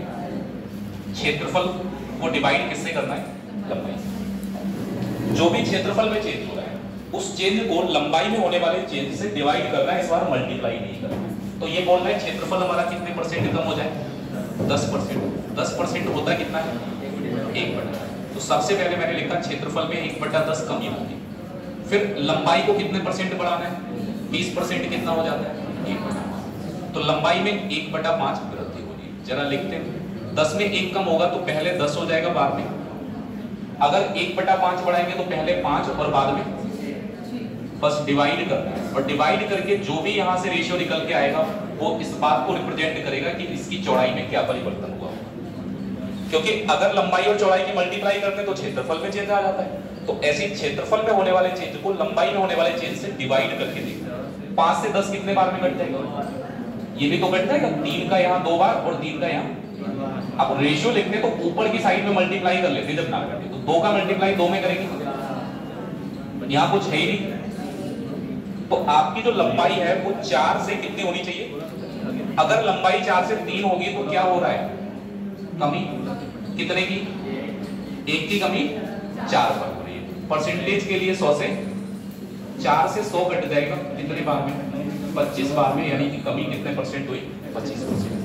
क्षेत्रफल को डिवाइड किससे करना है, लंबाई से। जो भी क्षेत्रफल में चेंज हो रहा है उस चेंज को लंबाई में होने वाले चेंज से डिवाइड करना है, इस बार मल्टीप्लाई नहीं करना। तो ये बोल रहे हैं क्षेत्रफल हमारा कितने परसेंट कम हो जाए, 10%। 10% होता है कितना है, 1/10। तो सबसे पहले मैंने लिखा क्षेत्रफल में 1/10 कमी होगी। फिर लंबाई को कितने परसेंट बढ़ाना है, 20% कितना हो जाता है, 1/5। तो लंबाई में 1/5 वृद्धि होगी। जरा लिखते हैं, 10 में 1 कम होगा तो पहले 10 हो जाएगा, बाद में अगर 1/5 बढ़ाएंगे तो पहले 5 और बाद में बस डिवाइड करना है। और डिवाइड करके जो भी यहाँ से रेशियो निकल के आएगा वो इस बात को रिप्रेजेंट करेगा कि इसकी चौड़ाई में क्या परिवर्तन हुआ। क्योंकि अगर लंबाई और चौड़ाई की मल्टीप्लाई करते हैं तो क्षेत्रफल में चेंज आ जाता है। तो ऐसे क्षेत्रफल में होने वाले चेंज को लंबाई में होने वाले चेंज से डिवाइड करके देखना। 5 से 10 कितने बार में कट जाएगा, ये भी तो कट जाएगा। 3 का यहाँ 2 बार और 3 का यहाँ। अब रेशियो लिखते तो ऊपर की साइड में मल्टीप्लाई कर लेते जब ना कटे, तो 2 का मल्टीप्लाई 2 में करेंगे, यहाँ कुछ है ही नहीं। तो आपकी जो लंबाई है वो 4 से कितनी होनी चाहिए। अगर लंबाई 4 से 3 होगी तो क्या हो रहा है, कमी कितने की, 1 की कमी 4 पर हो रही है। परसेंटेज के लिए 100 से 4 से 100 कट जाएगा कितने बार में, 25 बार में, यानी कि कमी कितने परसेंट हुई, 25%।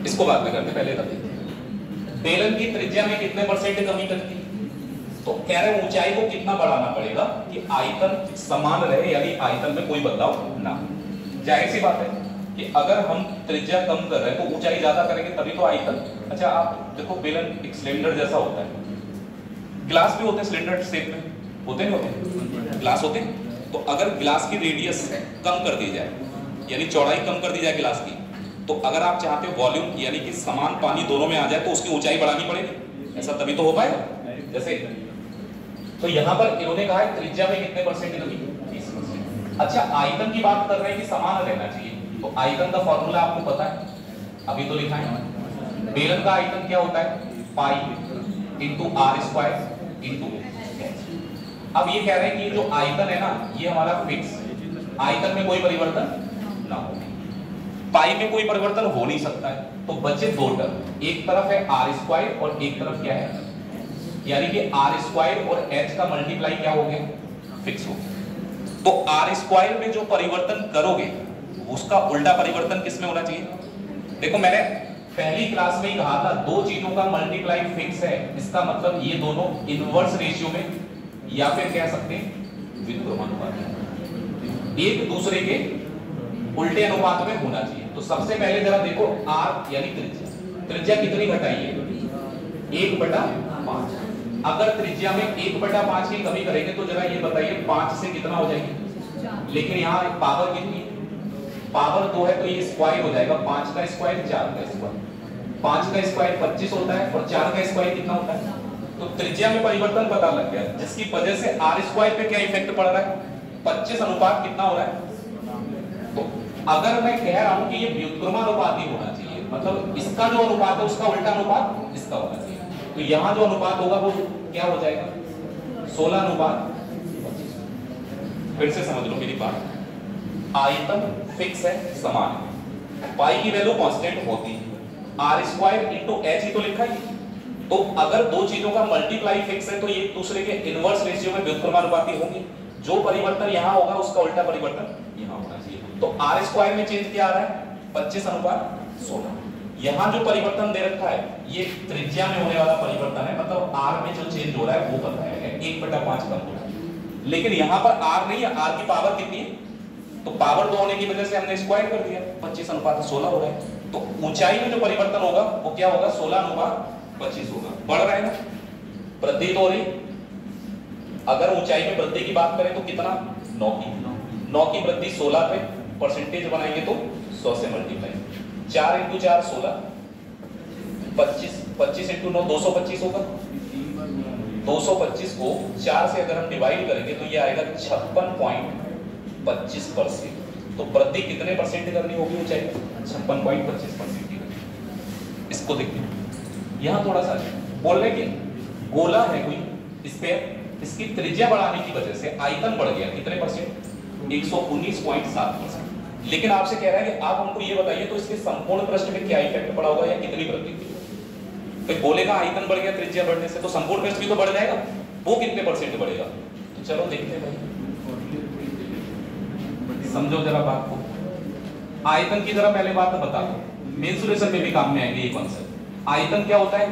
इसको बात में करते, पहले देखते हैं बेलन की त्रिज्या में कितने परसेंट कमी करती है। तो कह रहे ऊंचाई को कितना बढ़ाना पड़ेगा कि आयतन समान रहे, यानी आयतन में कोई बदलाव ना। जाहिर सी बात है कि अगर हम त्रिज्या कम कर रहे हैं तो ऊंचाई ज्यादा करेंगे तभी तो आयतन। अच्छा आप देखो, बेलन एक सिलेंडर जैसा होता है, ग्लास भी होते हैं सिलेंडर शेप में, होते नहीं होते, ग्लास होते हैं। तो अगर ग्लास की रेडियस कम कर दी जाए, यानी चौड़ाई कम कर दी जाए ग्लास की, तो अगर आप चाहते हो वॉल्यूम यानी कि समान पानी दोनों में आ जाए तो उसकी ऊंचाई बढ़ानी पड़ेगी, ऐसा तभी तो हो पाएगा। जैसे तो यहाँ पर इन्होंने कहा है त्रिज्या में कितने परसेंट कमी, 20%। अच्छा आयतन की बात कर रहे हैं कि समान रहना चाहिए, तो आयतन का फॉर्मूला आपको पता है, अभी तो लिखा है। बेलन का आयतन क्या होता है, pi into r² into h। अब ये कह रहे हैं कि जो आयतन है ना ये हमारा फिक्स, आयतन में कोई परिवर्तन ना हो, पाई में कोई परिवर्तन हो नहीं सकता है। तो बचे 2 टर्म, एक तरफ है r² और एक तरफ क्या है, यानी कि r² और h का मल्टीप्लाई क्या हो गया, फिक्स हो गया। तो r² में जो परिवर्तन करोगे उसका उल्टा परिवर्तन किसमें होना चाहिए। देखो मैंने पहली क्लास में ही कहा था 2 चीजों का मल्टीप्लाई फिक्स है, इसका मतलब ये दोनों इनवर्स रेशियो में या फिर कह सकते हैं व्युत्क्रमानुपात, एक दूसरे के उल्टे अनुपात में होना चाहिए। तो सबसे पहले जरा देखो r यानी त्रिज्या कितनी घटाई है, 1/5। अगर त्रिज्या में 1/5 की कमी करेंगे तो जरा ये बताइए 5 से कितना हो जाएगी, लेकिन यहाँ पावर कितनी, पावर 2 है तो ये स्क्वायर हो जाएगा, 5 का स्क्वायर 4 का स्क्वायर, 5 का स्क्वायर 25 होता है और 4 का स्क्वायर कितना होता है। तो त्रिज्या में परिवर्तन पता लग गया, जिसकी वजह से r² पे क्या इफेक्ट पड़ रहा है, 25 अनुपात कितना हो रहा है। तो अगर मैं कह रहा हूं कि ये व्युत्क्रमानुपाती होना चाहिए, मतलब इसका जो अनुपात है उसका उल्टा अनुपात इसका होना चाहिए, तो यहाँ जो अनुपात होगा वो क्या हो जाएगा, 16:25। फिर से समझ लो मेरी बात, आयतन फिक्स है, समान है, पाई की वैल्यू कांस्टेंट होती है, r² इंटू h ही तो लिखा है। तो अगर 2 चीजों का मल्टीप्लाई फिक्स है तो ये एक दूसरे के इनवर्स रेशियो में व्युत्क्रमानुपाती होंगे, जो परिवर्तन यहाँ होगा उसका उल्टा परिवर्तन यहाँ होना चाहिए। तो r² में चेंज क्या आ रहा है, 25:16। यहाँ जो परिवर्तन दे रखा है ये त्रिज्या में होने वाला परिवर्तन है, मतलब r में जो चेंज हो रहा है वो पता है 1/5 कम हो रहा है। लेकिन यहाँ पर r नहीं है, r की पावर कितनी है, तो पावर 2 होने की वजह से हमने स्क्वायर कर दिया, 25:16 हो रहा है। तो ऊंचाई में जो परिवर्तन होगा वो क्या होगा, 16:25 होगा। बढ़ रहा है ना, वृद्धि तो हो रही। अगर ऊंचाई में वृद्धि की बात करें तो कितना, 9 की वृद्धि 16 पे, परसेंटेज बनाएंगे तो 100 से मल्टीप्लाई, 4 × 4 16, 25 × 9 225 होगा। 225 को 4 से अगर हम डिवाइड करेंगे तो ये आएगा 56.25%। तो वृद्धि कितने परसेंट करनी होगी ऊंचाई में, 56.25% की। इसको देखिए, यहाँ थोड़ा सा बोल रहे कि गोला है कोई, इस पे इसकी त्रिज्या बढ़ाने की वजह से आयतन बढ़ गया, कितने परसेंट, 119.7%। लेकिन आपसे कह रहा है कि आप हमको ये बताइए तो इसके संपूर्ण पृष्ठ में क्या इफेक्ट पड़ा होगा या कितनी वृद्धि थी। तो गोले का आयतन बढ़ गया त्रिज्या बढ़ने से, तो संपूर्ण पृष्ठ भी तो बढ़ जाएगा, वो कितने परसेंट बढ़ेगा। तो चलो देखते हैं भाई, समझो जरा बात को। आयतन की जरा पहले बात बता दो, मेंसुरेशन में भी काम में आएंगे ये कॉन्सेप्ट। आयतन क्या होता है,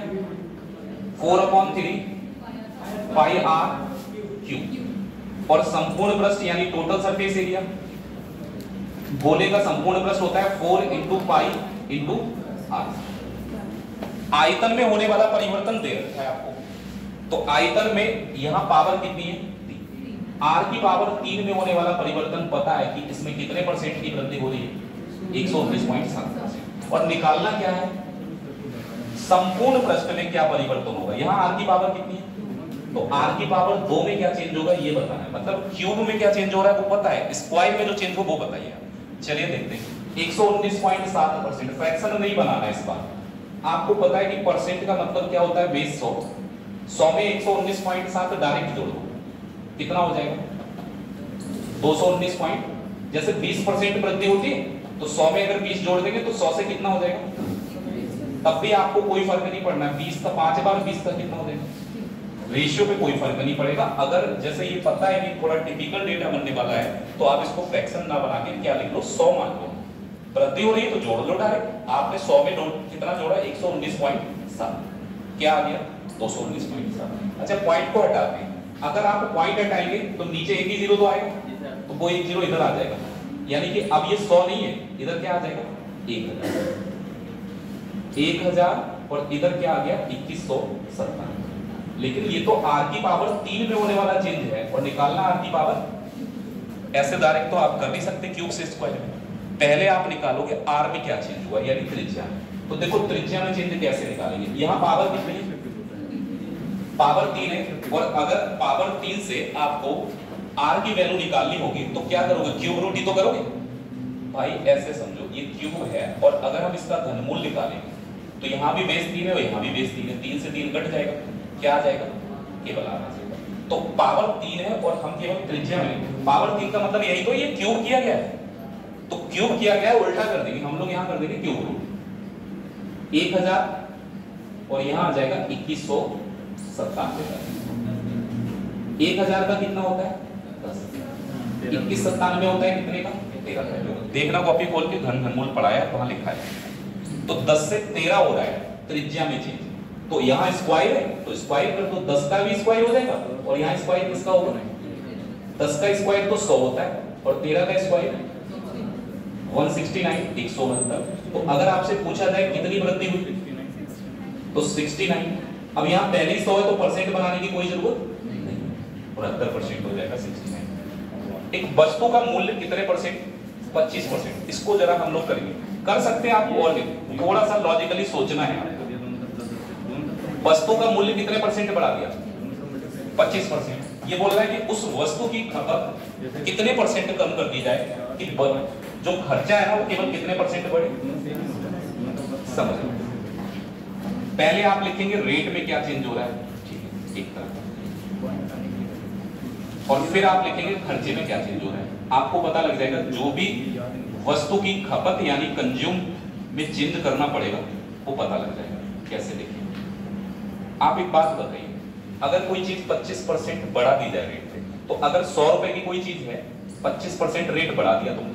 4/3 πr3। और संपूर्ण पृष्ठ यानी टोटल सरफेस एरिया, गोले का संपूर्ण पृष्ठ होता है 4 × π × r। आयतन में होने वाला परिवर्तन दे रखा है आपको, तो आयतन में यहां पावर कितनी है, r की पावर 3 में होने वाला परिवर्तन पता है कि इसमें कितने परसेंट की वृद्धि हो रही है, 119.7%। और निकालना क्या है, संपूर्ण पृष्ठ में क्या परिवर्तन होगा। यहाँ r की पावर कितनी है, तो r की पावर 2 में क्या चेंज होगा ये बताना है, मतलब क्यूब में क्या चेंज हो रहा है वो पता है, स्क्वायर में जो चेंज हो वो बताइए। चलिए देखते हैं, 119.7%। फ्रैक्शन नहीं बनाना है इस बार, आपको पता है कि परसेंट का मतलब क्या होता है, बेस 100। 100 में 119.7 डायरेक्ट जोड़ दो, कितना हो जाएगा, 219 जैसे 20% वृद्धि होती है तो 100 में अगर 20 जोड़ देंगे तो 100 से कितना हो जाएगा, तब भी आपको कोई फर्क नहीं पड़ना है, 20 का 5 बार 20 का कितना हो जाएगा, रेशियो पे कोई फर्क नहीं पड़ेगा। अगर जैसे ये पता है कि थोड़ा टिपिकल डेटा बनने वाला है तो आप इसको फ्रैक्शन ना बना के क्या लिख लो, 100 मान लो। वृद्धि हो रही है तो जोड़ लो डायरेक्ट, आपने 100 में कितना जोड़ा, 119.7, क्या आ गया, 219.7। अच्छा पॉइंट को हटाते हैं, अगर आप पॉइंट हटाएंगे तो नीचे एक ही जीरो तो आएगा, तो वो एक जीरो इधर आ जाएगा, यानी कि अब ये 100 नहीं है, इधर क्या आ जाएगा, 1000 और इधर क्या आ गया, 2197। लेकिन ये तो r की पावर 3 में होने वाला चेंज है, और निकालना r की पावर, ऐसे डायरेक्ट तो आप कर नहीं सकते क्यूब से स्क्वायर में, पहले आप निकालोगे r में क्या चेंज हुआ यानी त्रिज्या। तो देखो त्रिज्या में चेंज कैसे निकालेंगे, यहाँ पावर कितनी है, पावर 3 है, और अगर पावर 3 से आपको r की वैल्यू निकालनी होगी तो क्या करोगे, क्यूब रूट ही तो करोगे भाई। ऐसे समझो ये क्यूब है, और अगर हम इसका घनमूल निकालेंगे तो यहाँ भी बेस 3 है और यहाँ भी बेस 3 है, 3 से 3 कट जाएगा, क्या आ जाएगा, केवल आ जाएगा। तो पावर 3 है और हम केवल त्रिज्या में, पावर 3 का मतलब यही तो, ये क्यूब किया गया है, तो क्यूब किया गया है, उल्टा कर देंगे हम लोग, यहाँ कर देंगे क्यूब रूट 1000 और यहाँ आ जाएगा 2197। 1000 का कितना होता है, 10, 2197 होता है कितने का, 13। देखना कॉपी खोल के घनमूल पढ़ाया है, वहां लिखा है। तो 10 से 13 हो रहा है त्रिज्या में चेंज, तो यहाँ स्क्वायर है तो स्क्वायर कर दो, 10 का भी स्क्वायर हो जाएगा, और यहाँ स्क्वायर किसका होगा, 10 का स्क्वायर तो 100 होता है, और 13 का स्क्वायर 169, 169। तो अगर आपसे पूछा जाए कितनी वृद्धि हुई तो 69। अब यहाँ पहले ही 100 है तो परसेंट बनाने की कोई जरूरत नहीं, 72% हो जाएगा 69। एक वस्तु का मूल्य कितने परसेंट, 25%। इसको जरा हम लोग करेंगे, कर सकते हैं आप, और थोड़ा सा लॉजिकली सोचना है। वस्तु का मूल्य कितने परसेंट बढ़ा दिया, 25%। ये बोल रहा है कि उस वस्तु की खपत कितने परसेंट कम कर दी जाए कि जो खर्चा है ना वो केवल कितने परसेंट बढ़े। समझ, पहले आप लिखेंगे रेट में क्या चेंज हो रहा है, ठीक है, एक तरह, और फिर आप लिखेंगे खर्चे में क्या चेंज हो रहा है। आपको पता लग जाएगा जो भी वस्तु की खपत यानी कंज्यूम में चेंज करना पड़ेगा वो पता लग जाएगा। कैसे देखिए, आप एक बात बताइए, अगर कोई चीज 25% बढ़ा दी जाए रेट पे, तो अगर 100 रुपए की कोई चीज है 25% रेट बढ़ा दिया तुमने,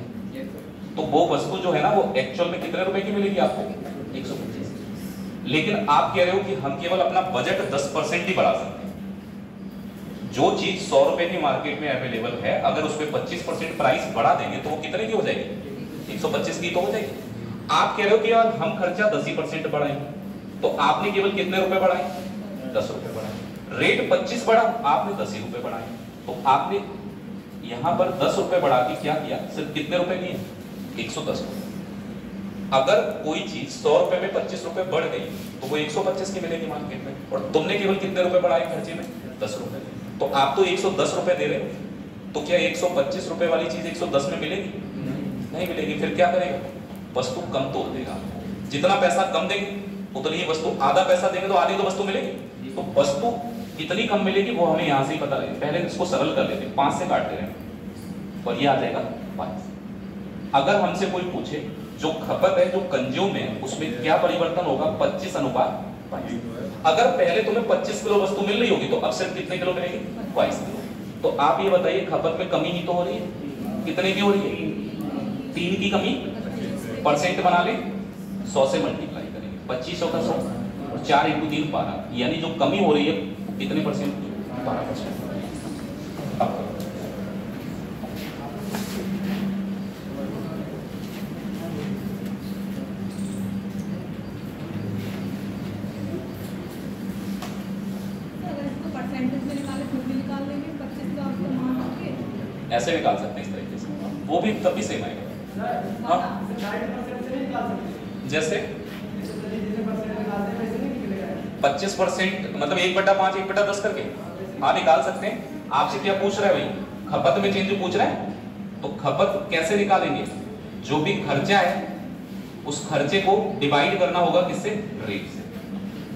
तो वो वस्तु जो है ना वो एक्चुअल में कितने रुपए की मिलेगी आपको, 125। लेकिन आप कह रहे हो कि हम केवल अपना बजट 10% ही बढ़ा सकते हैं। जो चीज 100 रुपए की मार्केट में अवेलेबल है, अगर उस पर 25% प्राइस बढ़ा देंगे तो वो कितने की हो जाएगी? 125 की तो हो जाएगी। आप कह रहे हो कि यार हम खर्चा 10% बढ़ाएंगे, तो आपने केवल कितने रुपए बढ़ाए? 10 रुपए बढ़ाए। रेट 25 बढ़ा, आपने 10 ही रुपए बढ़ाए। तो आपने यहां पर 10 रुपए बढ़ा के क्या किया? सिर्फ कितने रुपए लिए? 110 रुपए। अगर कोई चीज 100 रुपए में 25 रुपए बढ़ गई तो वो 125 की मिलेगी मार्केट में, और तुमने केवल कितने रुपए बढ़ाए खर्चे में? 10 रुपए। तो आप तो 110 रुपए दे रहे हो, तो क्या 125 रुपए वाली चीज 110 में मिलेगी? नहीं मिलेगी। फिर क्या करेगा? वस्तु कम तोल देगा। जितना पैसा कम देंगे उतनी ही वस्तु, आधा पैसा देंगे तो आधी तो वस्तु मिलेगी। तो वस्तु कितनी कम मिलेगी वो हमें यहां से ही पता लगेगा। पहले इसको सरल कर लेते हैं, 5 से काट दे रहे हैं और ये आ जाएगा 5। अगर हमसे कोई पूछे जो खपत है, जो कंज्यूम है, उसमें क्या परिवर्तन होगा? 25:5। अगर पहले तुम्हें 25 किलो वस्तु मिल रही होगी तो अब सिर्फ कितने किलो मिलेगी? 22 किलो। तो आप ये बताइए, खपत में कमी ही तो हो रही है। कितने की हो रही है? 3 की कमी। परसेंट बना ले, 100 से मल्टीप्लाई करेंगे, 2500 का 100 और 4 × 3 12, यानी जो कमी हो रही है कितने परसेंट? 12%। ऐसे निकाल सकते हैं इस तरीके से, वो भी तब भी सेम आएगा। हाँ, जैसे 25% मतलब 1/5 1/10 करके आप निकाल सकते हैं। आपसे क्या पूछ रहा है भाई? खपत में चेंज पूछ रहा है, तो खपत कैसे निकालेंगे? जो भी खर्चा है उस खर्चे को डिवाइड करना होगा किससे? रेट से।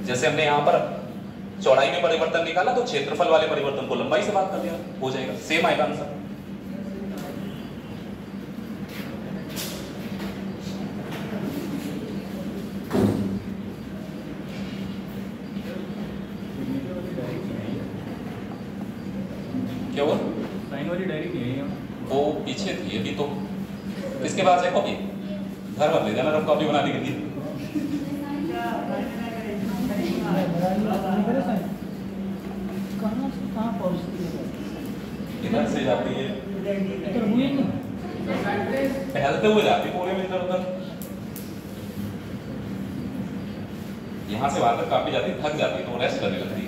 जैसे हमने यहाँ पर चौड़ाई में परिवर्तन निकाला तो क्षेत्रफल वाले परिवर्तन को लंबाई से भाग कर दिया, हो जाएगा, सेम आएगा आंसर। क्या हुआ? साइन वाली डायरी नहीं है वो पीछे थी, अभी तो किसके पास है कॉपी? घर में ले जाना, रफ कॉपी बनाने के लिए। इधर से जाती है, टहलते हुए जाती पूरे में इधर उधर, यहाँ से वहां तक काफी जाती, थक जाती तो रेस्ट करने लगती है।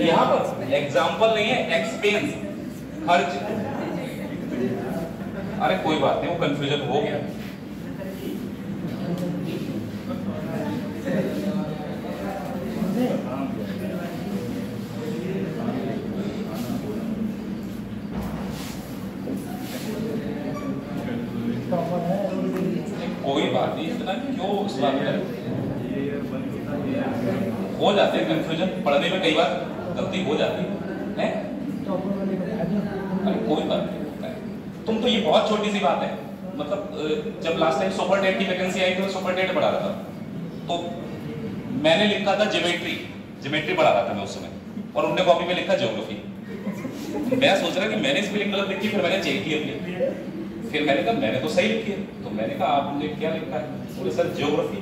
यहाँ पर एग्जाम्पल नहीं है, एक्सपेंस, खर्च। अरे कोई बात नहीं, वो कंफ्यूजन हो गया। कोई बात नहीं, इतना क्यों इस बात में हो जाते हैं कंफ्यूजन, पढ़ने में कई बार गलती हो जाती है। अरे कोई बात नहीं, तुम तो ये बहुत छोटी सी बात है। मतलब जब लास्ट टाइम सुपरटेट की वैकेंसी आई थी, सुपरटेट पढ़ा रहा था, तो मैंने लिखा था ज्योमेट्री पढ़ा रहा था मैं उस समय, और उन्होंने कॉपी में लिखा ज्योग्राफी। मैं सोच रहा कि मैंने स्पेलिंग गलत लिखी, फिर मैंने चेक किया, फिर मैंने कहा मैंने तो सही लिखी है। तो मैंने कहा आपने क्या लिखा है? बोले सर ज्योग्राफी।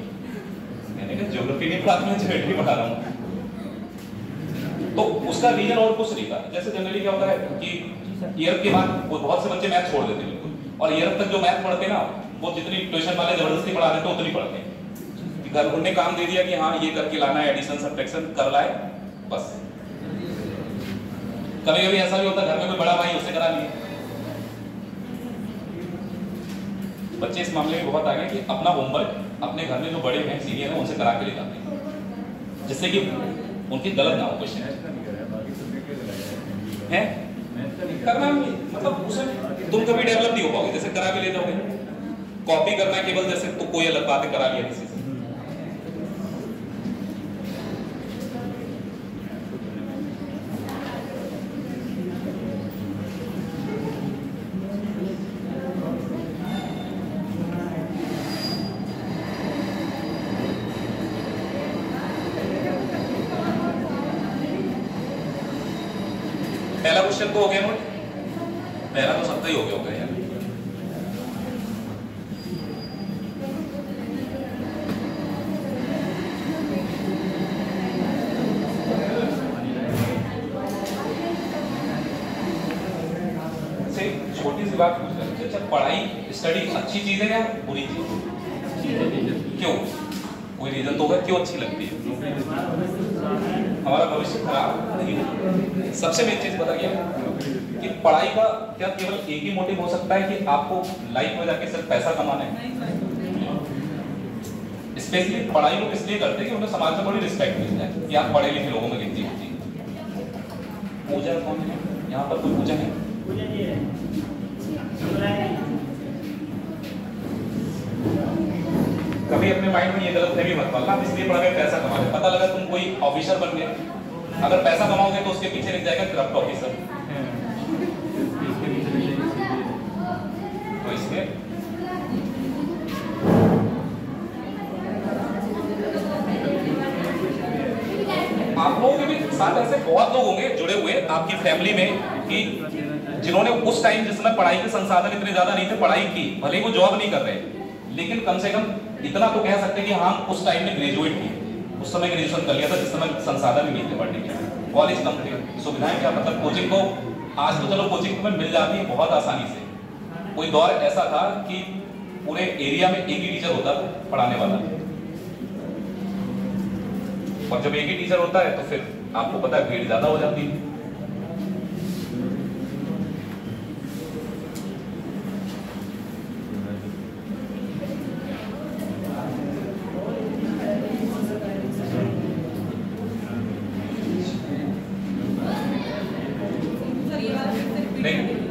मैंने कहा ज्योग्राफी नहीं पढ़ा, मैं ज्योमेट्री पढ़ा रहा हूँ। तो उसका रीजन और कुछ नहीं था। जैसे जनरली क्या होता है कि ईयर के बाद वो बहुत से बच्चे मैथ छोड़ देते हैं बिल्कुल, और ईयर तक जो मैथ पढ़ते हैं ना, वो जितनी ट्यूशन वाले जबरदस्ती पढ़ा देते हैं उतनी पढ़ते हैं। घर उन्होंने काम दे दिया कि हाँ ये करके लाना है, एडिशन सब्ट्रैक्शन कर लाए, बस। कभी कभी ऐसा भी होता है घर में कोई बड़ा भाई, उससे करा लिया। बच्चे इस मामले में बहुत आगे कि अपना होमवर्क अपने घर में जो बड़े हैं, सीनियर हैं, उनसे करा के ले जाते हैं, जिससे कि उनकी गलत ना हो क्वेश्चन है। करना मतलब उसे तुम कभी डेवलप नहीं हो पाओगे जैसे करा के ले जाओगे। कॉपी करना केवल जैसे तो कोई अलग बातें करा लिया किसी से। पहला क्वेश्चन तो हो गया नोट, पहला तो सबका ही हो गया होगा यार। छोटी सी बात पूछ रहे, अच्छा पढ़ाई स्टडी अच्छी चीज है या बुरी चीज? क्यों? कोई रीजन तो होगा क्यों अच्छी लगती है? हमारा भविष्य खराब नहीं होगा। सबसे मेन चीज पता क्या कि पढ़ाई का क्या केवल एक ही मोटिव हो सकता है कि आपको लाइफ में जाके सिर्फ पैसा कमाना है? स्पेशली पढ़ाई लोग इसलिए करते हैं कि उन्हें समाज में बड़ी रिस्पेक्ट मिल जाए कि आप पढ़े लिखे लोगों में गिनती होती है। पूजा कौन है यहाँ पर? कोई पूजा है? कभी अपने माइंड में ये गलत फहमी मत पालना आप इसलिए पढ़ा के पैसा कमा रहे। पता लगा तुम कोई ऑफिसर बन गए, अगर पैसा कमाओगे तो उसके पीछे लिख जाएगा करप्ट ऑफिसर। तो इसलिए आप लोगों के भी साथ ऐसे बहुत लोग होंगे जुड़े हुए आपकी फैमिली में कि जिन्होंने उस टाइम जिस समय पढ़ाई के संसाधन इतने ज्यादा नहीं थे पढ़ाई की, भले ही वो जॉब नहीं कर रहे, लेकिन कम से कम इतना तो कह सकते हैं कि हाँ उस टाइम में ग्रेजुएट किए, उस समय ग्रेजुएशन कर लिया था जिस समय संसाधन नहीं थे पढ़ने के, कॉलेज कम थे, सुविधाएं क्या मतलब कोचिंग को आज तो चलो कोचिंग में मिल जाती है बहुत आसानी से। कोई दौर ऐसा था कि पूरे एरिया में एक ही टीचर होता था पढ़ाने वाला, और जब एक ही टीचर होता है तो फिर आपको पता है भीड़ ज्यादा हो जाती है।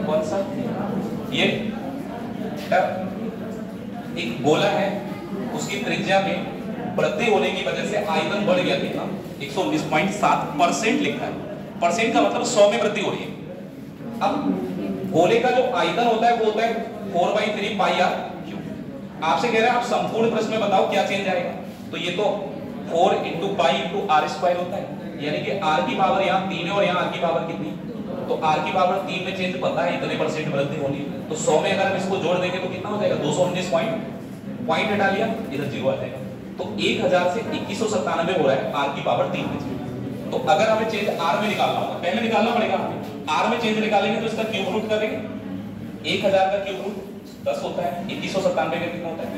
कौन सा? ये एक गोला है, उसकी त्रिज्या में वृद्धि होने की वजह से आयतन बढ़ गया कितना? 119.7% लिखा है। परसेंट का मतलब 100 में वृद्धि हो रही है। अब गोले का जो आयतन होता है वो होता है 4/3 पाई आर क्यूब। आपसे कह रहे हैं आप संपूर्ण प्रश्न में बताओ क्या चेंज आएगा, तो ये तो 4 × पाई × r स्क्वायर होता है, यानी कि r की पावर यहाँ 3 है और यहाँ r की पावर कितनी? तो r की पावर 3 में चेंज पता है इतने % वृद्धि होनी है, तो 100 में अगर हम इसको जोड़ देंगे तो कितना हो जाएगा? 219 पॉइंट हटा लिया, इधर 0 आ जाएगा। तो 1000 से 2197 हो रहा है r की पावर 3 में। तो अगर हमें चेंज r में निकालना होगा, पहले निकालना पड़ेगा हमें, r में चेंज निकालेंगे तो इसका क्यूब रूट करेंगे, 1000 का क्यूब रूट 10 होता है, 2197 का कितना होता है?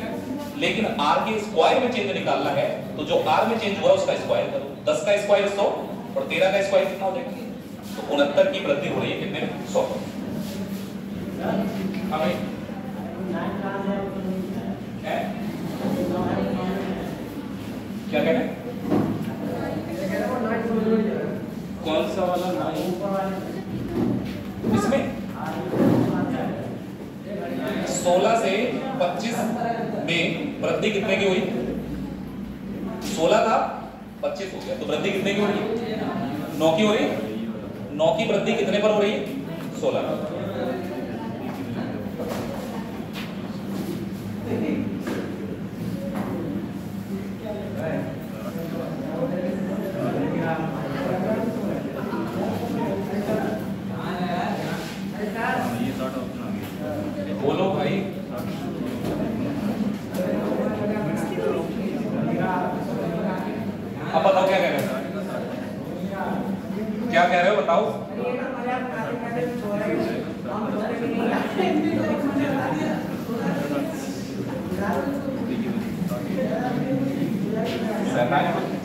लेकिन r के स्क्वायर में चेंज निकालना है तो जो r में चेंज हुआ उसका स्क्वायर करो, 10 का स्क्वायर 100 और 13 का स्क्वायर कितना हो जाएगा? तो 69 की वृद्धि हो रही है कितने? 100। क्या कह रहे हैं? कौन सा वाला? इसमें 16 से 25 में वृद्धि कितने की हुई? 16 था 25 हो गया, तो वृद्धि कितने की हो रही है? 9 की हो रही है। 9 की वृद्धि कितने पर हो रही है? 16। बोलो भाई, अब बताओ क्या कह रहे हो? क्या कह रहे हो बताओ?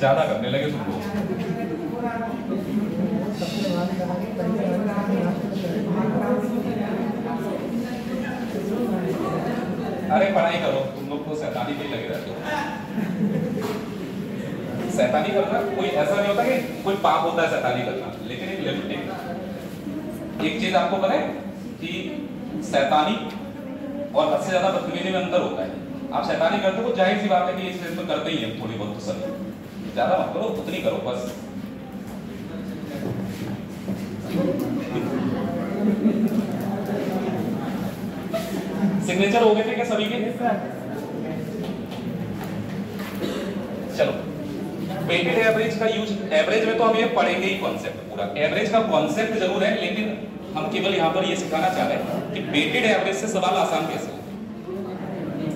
ज्यादा करने लगे तुम लोग। अरे पढ़ाई करो, तुम लोग तो शैतानी पे लगे रहते हो। शैतानी करना कोई ऐसा नहीं होता कि कोई पाप होता है शैतानी करना, लेकिन एक लिमिट है। एक चीज आपको पता है कि शैतानी और हद से ज्यादा बदतमीजी में अंतर होता है। आप शैतानी करते हो तो जाहिर सी बात है कि इस चीज में करते ही हैं थोड़ी बहुत, तो सही ज्यादा मत करो, उतनी करो बस। सिग्नेचर हो गए थे क्या सभी के? चलो वेटेड एवरेज का यूज, एवरेज में तो हम ये पढ़ेंगे ही कॉन्सेप्ट पूरा, एवरेज का कॉन्सेप्ट जरूर है, लेकिन हम केवल यहाँ पर ये सिखाना चाह रहे हैं कि वेटेड एवरेज से सवाल आसान कैसे होता है।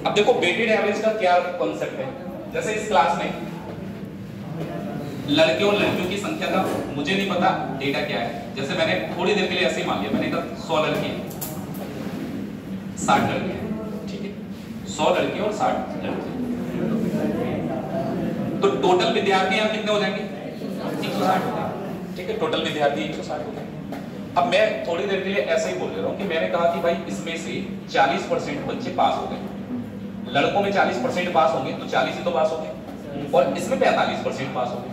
अब देखो वेटेड एवरेज का क्या कॉन्सेप्ट है, जैसे इस क्लास में लड़के और लड़कियों की संख्या का मुझे नहीं पता डेटा क्या है, जैसे मैंने थोड़ी देर के लिए ऐसे ही मान लिया, मैंने कहा 100 लड़के 60 लड़के, ठीक है, 100 लड़के और 60 लड़के, तो टोटल विद्यार्थी यहाँ कितने हो जाएंगे? 160 हो जाएंगे, ठीक है, टोटल विद्यार्थी 160 हो जाएंगे। अब मैं थोड़ी देर के लिए ऐसे ही बोल रहा हूँ कि मैंने कहा कि भाई इसमें से 40% बच्चे पास हो गए, लड़कों में 40% पास होंगे तो 40 ही तो पास हो गए, और इसमें 45% पास हो गए,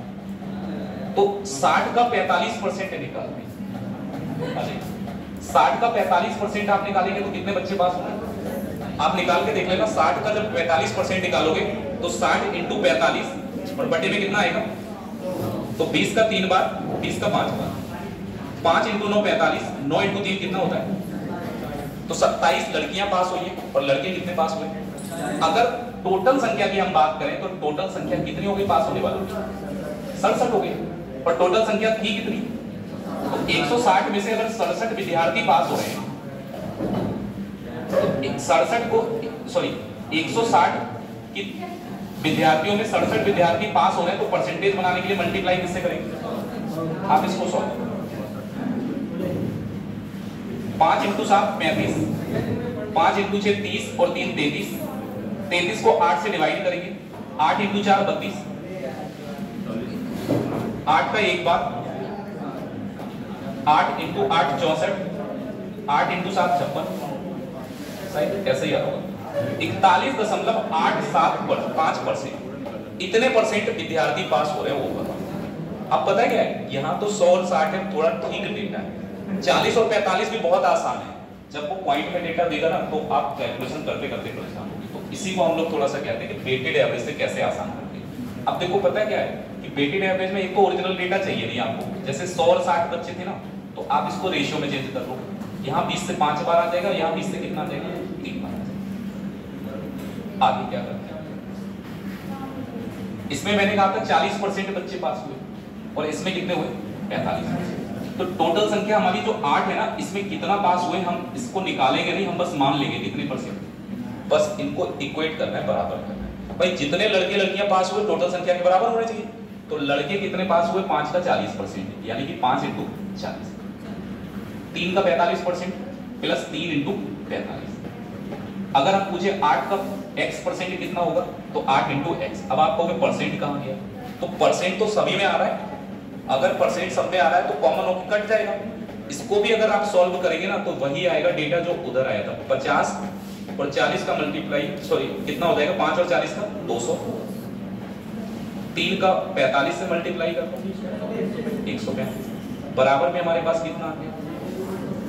तो 60 का 45% निकालेंगे, 60 का 45% आप निकालेंगे तो कितने बच्चे पास होंगे? आप निकाल के देख लेना, 60 का जब 45% निकालोगे तो 60 × 45 और बटे में कितना आएगा? तो 20 का 3 बार, 20 का 5 बार, 5 × 9 45, 9 × 3 कितना होता है? तो 27 लड़कियां पास हुई है और लड़के कितने पास हुए? अगर टोटल संख्या की हम बात करें तो टोटल संख्या कितनी होगी पास होने वालों की? 67 हो गई, और टोटल संख्या थी कितनी? तो 160 में से अगर 67 विद्यार्थी पास हो रहे हैं तो 67 को सॉरी 160 की विद्यार्थियों में 67 विद्यार्थी पास हो रहे हैं, तो परसेंटेज बनाने के लिए मल्टीप्लाई किससे करेंगे? आप इसको सॉल्व 5 × 7 35, 5 × 6 30 और 3 33, 33 को 8 से डिवाइड करेंगे, 8 × 4 32, 8 का एक बार, 8 × 8 64, 8 × 7 56, सही ऐसे ही आ रहा होगा, 41.87%, इतने परसेंट विद्यार्थी पास हो रहे हैं वो। अब पता है क्या है, यहाँ तो 100 और 60 है, थोड़ा ठीक डेटा है, 40 और 45 भी बहुत आसान है, जब वो पॉइंट में डेटा देगा ना तो आप कैलकुलेशन करते करते परेशान होंगे, तो इसी को हम लोग थोड़ा सा कहते हैं कि वेटेड एवरेज से कैसे आसान करते हैं। अब देखो पता है क्या है कि वेटेड एवरेज में एक तो ओरिजिनल डेटा चाहिए नहीं आपको, जैसे 100 और 60 बच्चे थे ना, तो आप इसको रेशियो में चेंज कर लो, यहाँ 20 से 5 बार आ जाएगा, यहाँ 20 से कितना आ जाएगा? 3 बार आ जाएगा। आगे क्या करते हैं, इसमें मैंने कहा था 40% बच्चे पास हुए और इसमें कितने हुए? 45%। तो टोटल संख्या हमारी जो 8 है ना, इसमें कितना पास हुए हम इसको निकालेंगे नहीं, हम बस मान लेंगे कितने परसेंट, बस इनको इक्वेट करना है, बराबर करना है। भाई जितने लड़के लड़कियां पास हुए टोटल संख्या के बराबर होने चाहिए, तो लड़के कितने पास हुए? 5 का 40%, यानी कि 5 × 40, 3 का 45% प्लस 3 × 45। अगर आप पूछे 8 का x% कितना होगा, तो 8 × x। अब आप कहोगे परसेंट कहाँ गया, तो परसेंट तो सभी में आ रहा है, अगर परसेंट सब में आ रहा है तो कॉमन होकर कट जाएगा। इसको भी अगर आप सॉल्व करेंगे ना तो वही आएगा डेटा जो उधर आया था, 50 और 40 का मल्टीप्लाई, सॉरी कितना हो जाएगा, 5 और 40 का 200, 3 का 45 से मल्टीप्लाई कर दो 135, बराबर में हमारे पास कितना आ गया।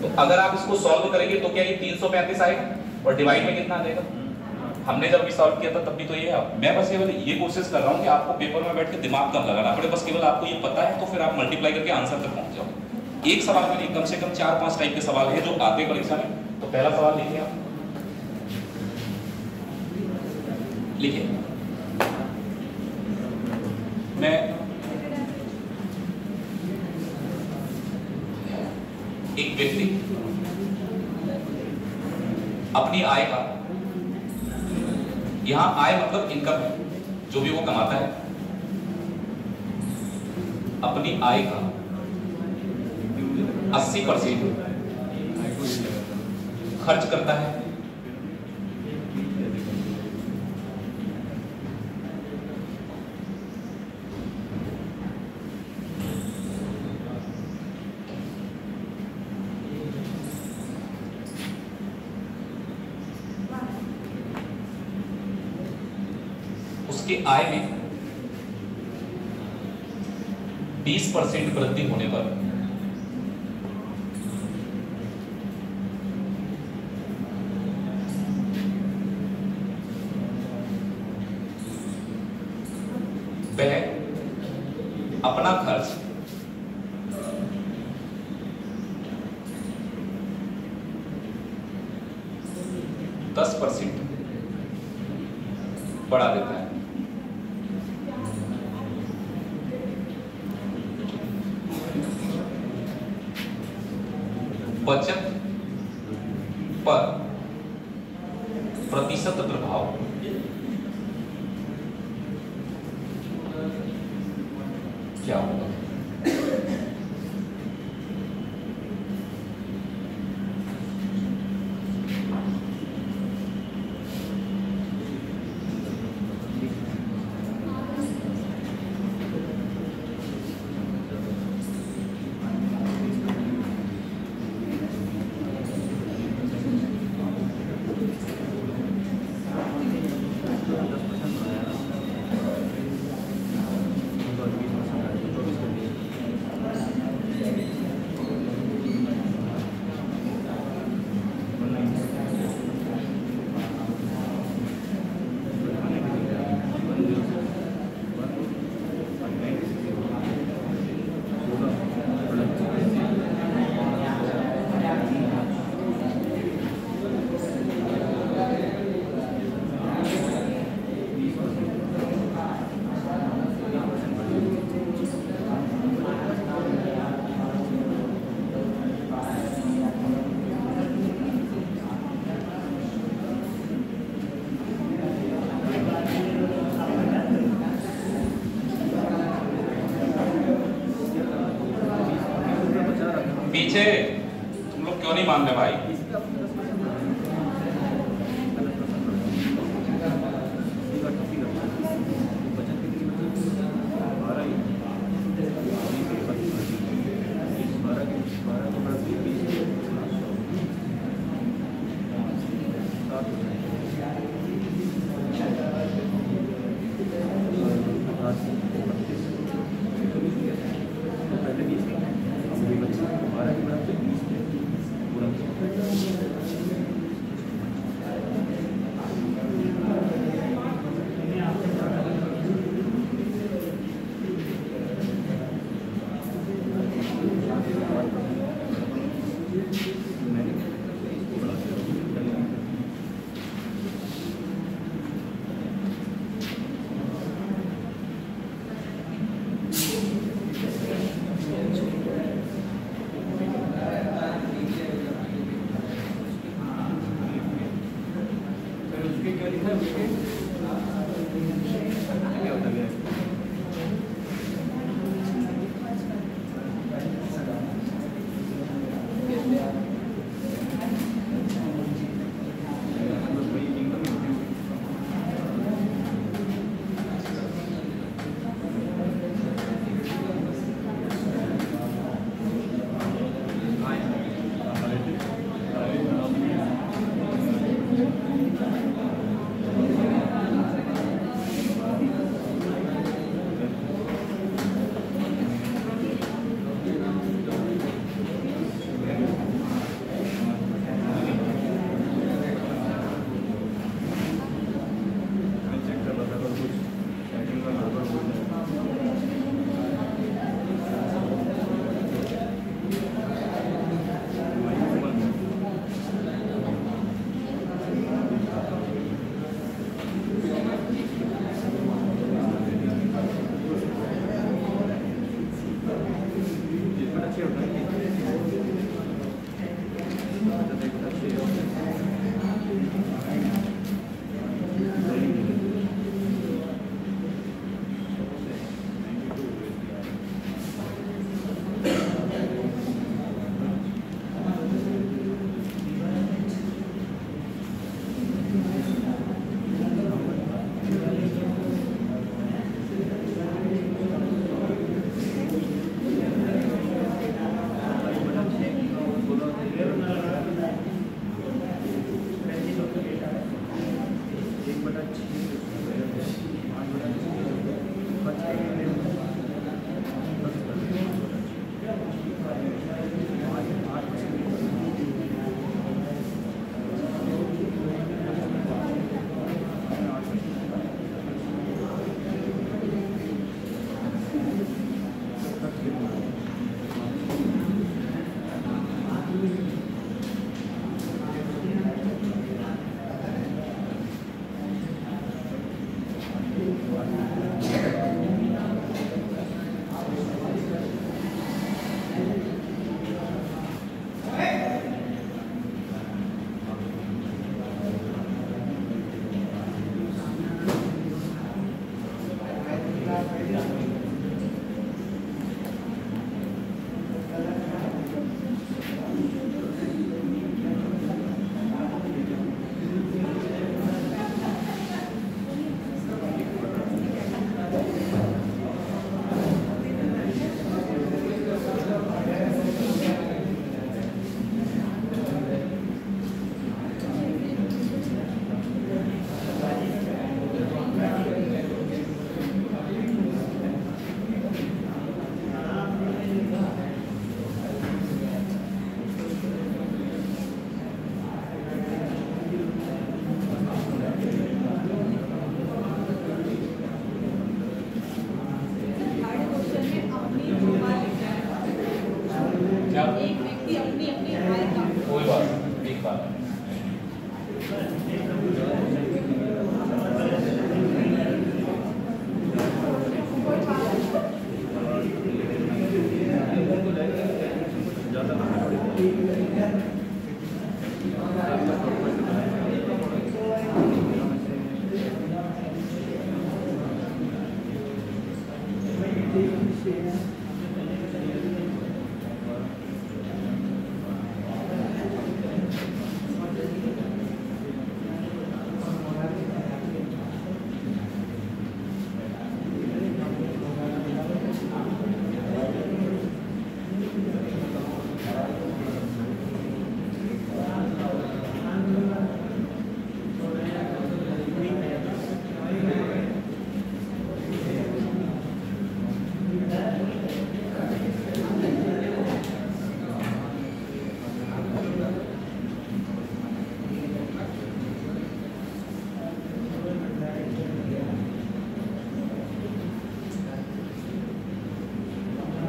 तो अगर आप इसको सॉल्व करेंगे तो क्या ये 335 आएगा, और डिवाइड में कितना आ जाएगा? हमने जब भी सॉल्व किया था तब भी तो ये है। मैं बस केवल ये कोशिश कर रहा हूँ कि आपको पेपर में बैठ के दिमाग कम लगाना पड़े, बस केवल आपको ये पता है तो फिर आप मल्टीप्लाई करके आंसर तक पहुंच जाओ। एक सवाल में नहीं, कम से कम 4-5 टाइप के सवाल है जो आते परीक्षा में। तो पहला सवाल लिखिए आप, लिखिए, मैं एक व्यक्ति अपनी आय का, यहां आय मतलब इनकम है, जो भी वो कमाता है, अपनी आय का 80% खर्च करता है उसके आय में 20% वृद्धि होने पर वह अपना खर्च 10% बढ़ा देता है। बचत पर प्रतिशत प्रभाव क्या होगा? पीछे तुम लोग क्यों नहीं मान रहे भाई? क्या एक व्यक्ति अपनी अपनी आय का कोई बात नहीं, एक बात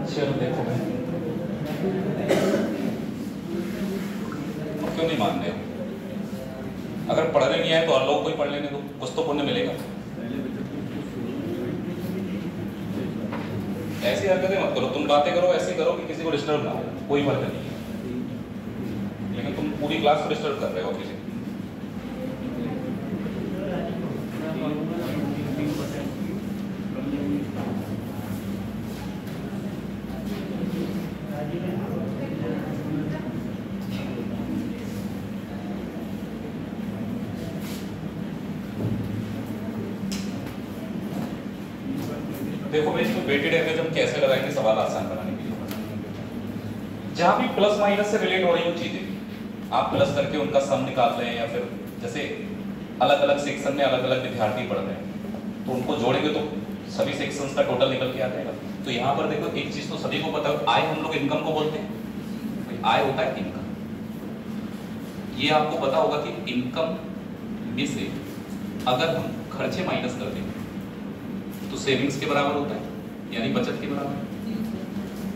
चलो देखो भाई, क्यों नहीं मान रहे? अगर पढ़ने नहीं आए तो और लोग कोई पढ़ लेने दो, कुछ तो पुण्य मिलेगा। ऐसी हरकतें मत करो, तुम बातें करो ऐसी करो कि किसी को डिस्टर्ब ना हो, कोई फर्क नहीं है, लेकिन तुम पूरी क्लास को डिस्टर्ब कर रहे हो किसी। देखो भाई, इसको वेटेड एवरेज हम कैसे लगाएंगे सवाल आसान बनाने के लिए। जहां भी प्लस माइनस से रिलेट हो रही हो चीजें आप प्लस करके उनका सम निकाल रहे हैं, या फिर जैसे अलग अलग सेक्शन में अलग अलग विद्यार्थी पढ़ रहे हैं तो उनको जोड़ेंगे तो सभी सेक्शंस का टोटल निकल के आ जाएगा। तो यहाँ पर देखो एक चीज तो सभी को पता है, आय हम लोग इनकम को बोलते हैं, आय होता है इनकम। ये आपको पता होगा कि इनकम में से अगर हम खर्चे माइनस कर दें तो सेविंग्स के बराबर होता है, यानी बचत के बराबर।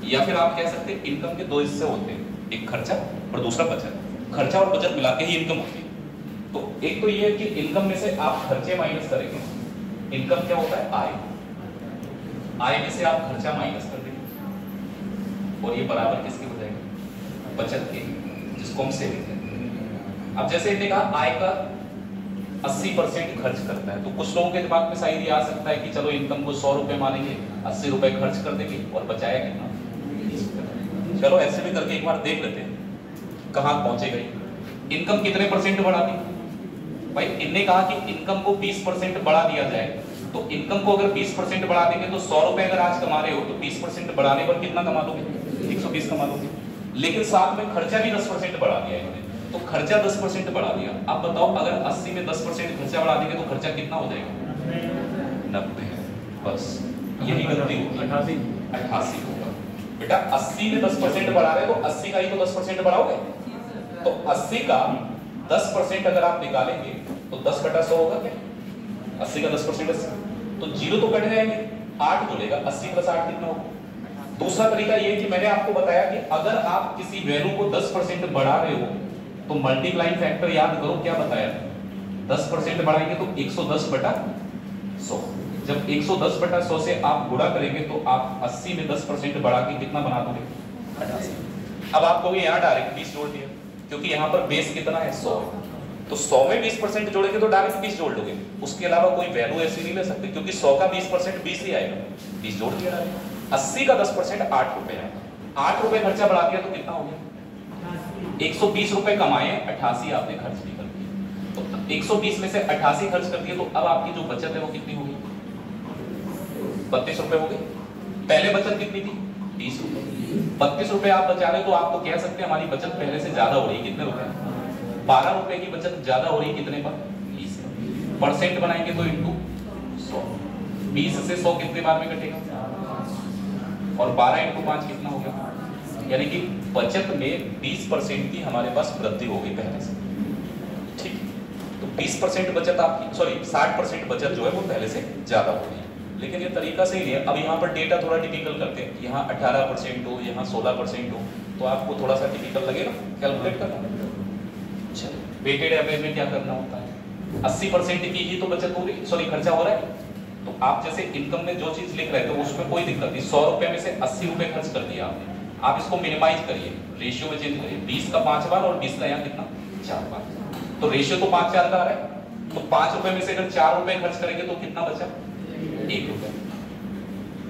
या फिर आप कह सकते हैं इनकम के दो हिस्से होते हैं, एक खर्चा और दूसरा बचत। खर्चा और बचत मिला के ही इनकम होती है। तो एक तो ये है कि इनकम में से आप खर्चे माइनस करेंगे, इनकम क्या होता है? आय। आय में से आप खर्चा माइनस कर देंगे और ये बराबर किसके हो जाएगा? बचत के, जिसको हम सेविंग कहते हैं। अब जैसे इन्हें कहा आय का 80% खर्च करता है, तो कुछ लोगों के दिमाग में शायद ये आ सकता है कि चलो इनकम को 100 रुपए मानेंगे, 80 रुपए खर्च कर देंगे और बचाया कितना? 20 रुपए। चलो ऐसे भी करके एक बार देख लेते हैं कहाँ पहुंचे गए। इनकम कितने परसेंट बढ़ा दी भाई? इनने कहा कि इनकम को 20% बढ़ा दिया जाए, तो इनकम को अगर 20% बढ़ा देंगे तो 100 रुपए अगर आज कमा रहे हो तो 20% बढ़ाने पर कितना कमा लोगे? 120 कमा लोगे। लेकिन साथ में खर्चा भी 10% बढ़ा दिया इन्होंने, तो खर्चा 10% बढ़ा दिया। अब बताओ अगर 80 में 10% खर्चा बढ़ा देंगे तो खर्चा कितना हो जाएगा? 90। बस यही गलती होगी, 88 होगा। बेटा 80 में 10% बढ़ा रहे तो 80 का ही तो 10% बढ़ाओगे, तो 80 का 10% अगर आप निकालेंगे तो 10/100 होगा क्या? 80 का 10%, तो जीरो तो कट जाएंगे, 8 बोलेगा। 80 + 8 कितना होगा? दूसरा तरीका ये कि मैंने आपको बताया कि अगर आप किसी वैल्यू को 10% बढ़ा रहे हो तो मल्टीप्लाइंग फैक्टर याद करो, क्या बताया? 10% बढ़ाएंगे तो 110/100। जब 110/100 से आप गुणा करेंगे तो आप 80 में 10% बढ़ा के कितना बना दोगे? 88। अब आप कहोगे यहाँ डायरेक्ट 20 जोड़ दिया, क्योंकि यहाँ पर बेस कितना है? 100 है, तो 100 में 20% जोड़ेंगे तो डायरेक्ट 20 जोड़ लोगे। उसके अलावा कोई वैल्यू ऐसी नहीं ले सकते, क्योंकि 100 का 20% 20 ही आएगा, 20 जोड़ दिया डायरेक्ट। 80 का 10% 8 रुपए है, 8 रुपए खर्चा बढ़ा दिया तो कितना हो गया? 120 रुपए कमाए, 88 आपने खर्च भी कर दिए। तो 120 में से 88 खर्च कर दिए, तो अब आपकी जो बचत है वो कितनी होगी? 32 रुपए हो गई। पहले बचत कितनी थी? 30 रुपए। 32 रुपए आप बचा रहे हो, तो आप तो कह सकते हैं हमारी बचत पहले से ज्यादा हो रही है। कितने रुपए? 12 रुपए की बचत ज्यादा हो रही है। कितने पर? 20 परसेंट बनाएंगे तो इंटू 100। 20 से 100 कितने बार में कटेगा? और 12 × 5 कितना हो गया? यानी कि बचत में 20% की हमारे पास वृद्धि हो गई पहले से। ठीक, तो 20% बचत आपकी, सॉरी 60% बचत जो है वो पहले से ज्यादा हो गई। लेकिन ये तरीका सही नहीं है। अब यहाँ पर डेटा थोड़ा टिपिकल करते हैं, यहाँ 18% हो, यहाँ 16% हो, तो आपको थोड़ा सा टिपिकल लगेगा कैलकुलेट करना। चलो वेटेड एवरेज में क्या करना होता है, 80% की ही तो बचत हो रही, सॉरी खर्चा हो रहा है। तो आप जैसे इनकम में जो चीज लिख रहे थे उसमें कोई दिक्कत नहीं, 100 रुपए में से 80 रुपए खर्च कर दिया आपने। आप इसको मिनिमाइज करिए, रेशियो में चेंज करिए, 20 का 5 बार और 20 का यहाँ कितना 4 बार, तो रेशियो तो 5-4 का आ रहा है। तो 5 रुपए में से अगर 4 रुपए खर्च करेंगे तो कितना बचा, 1 रुपए।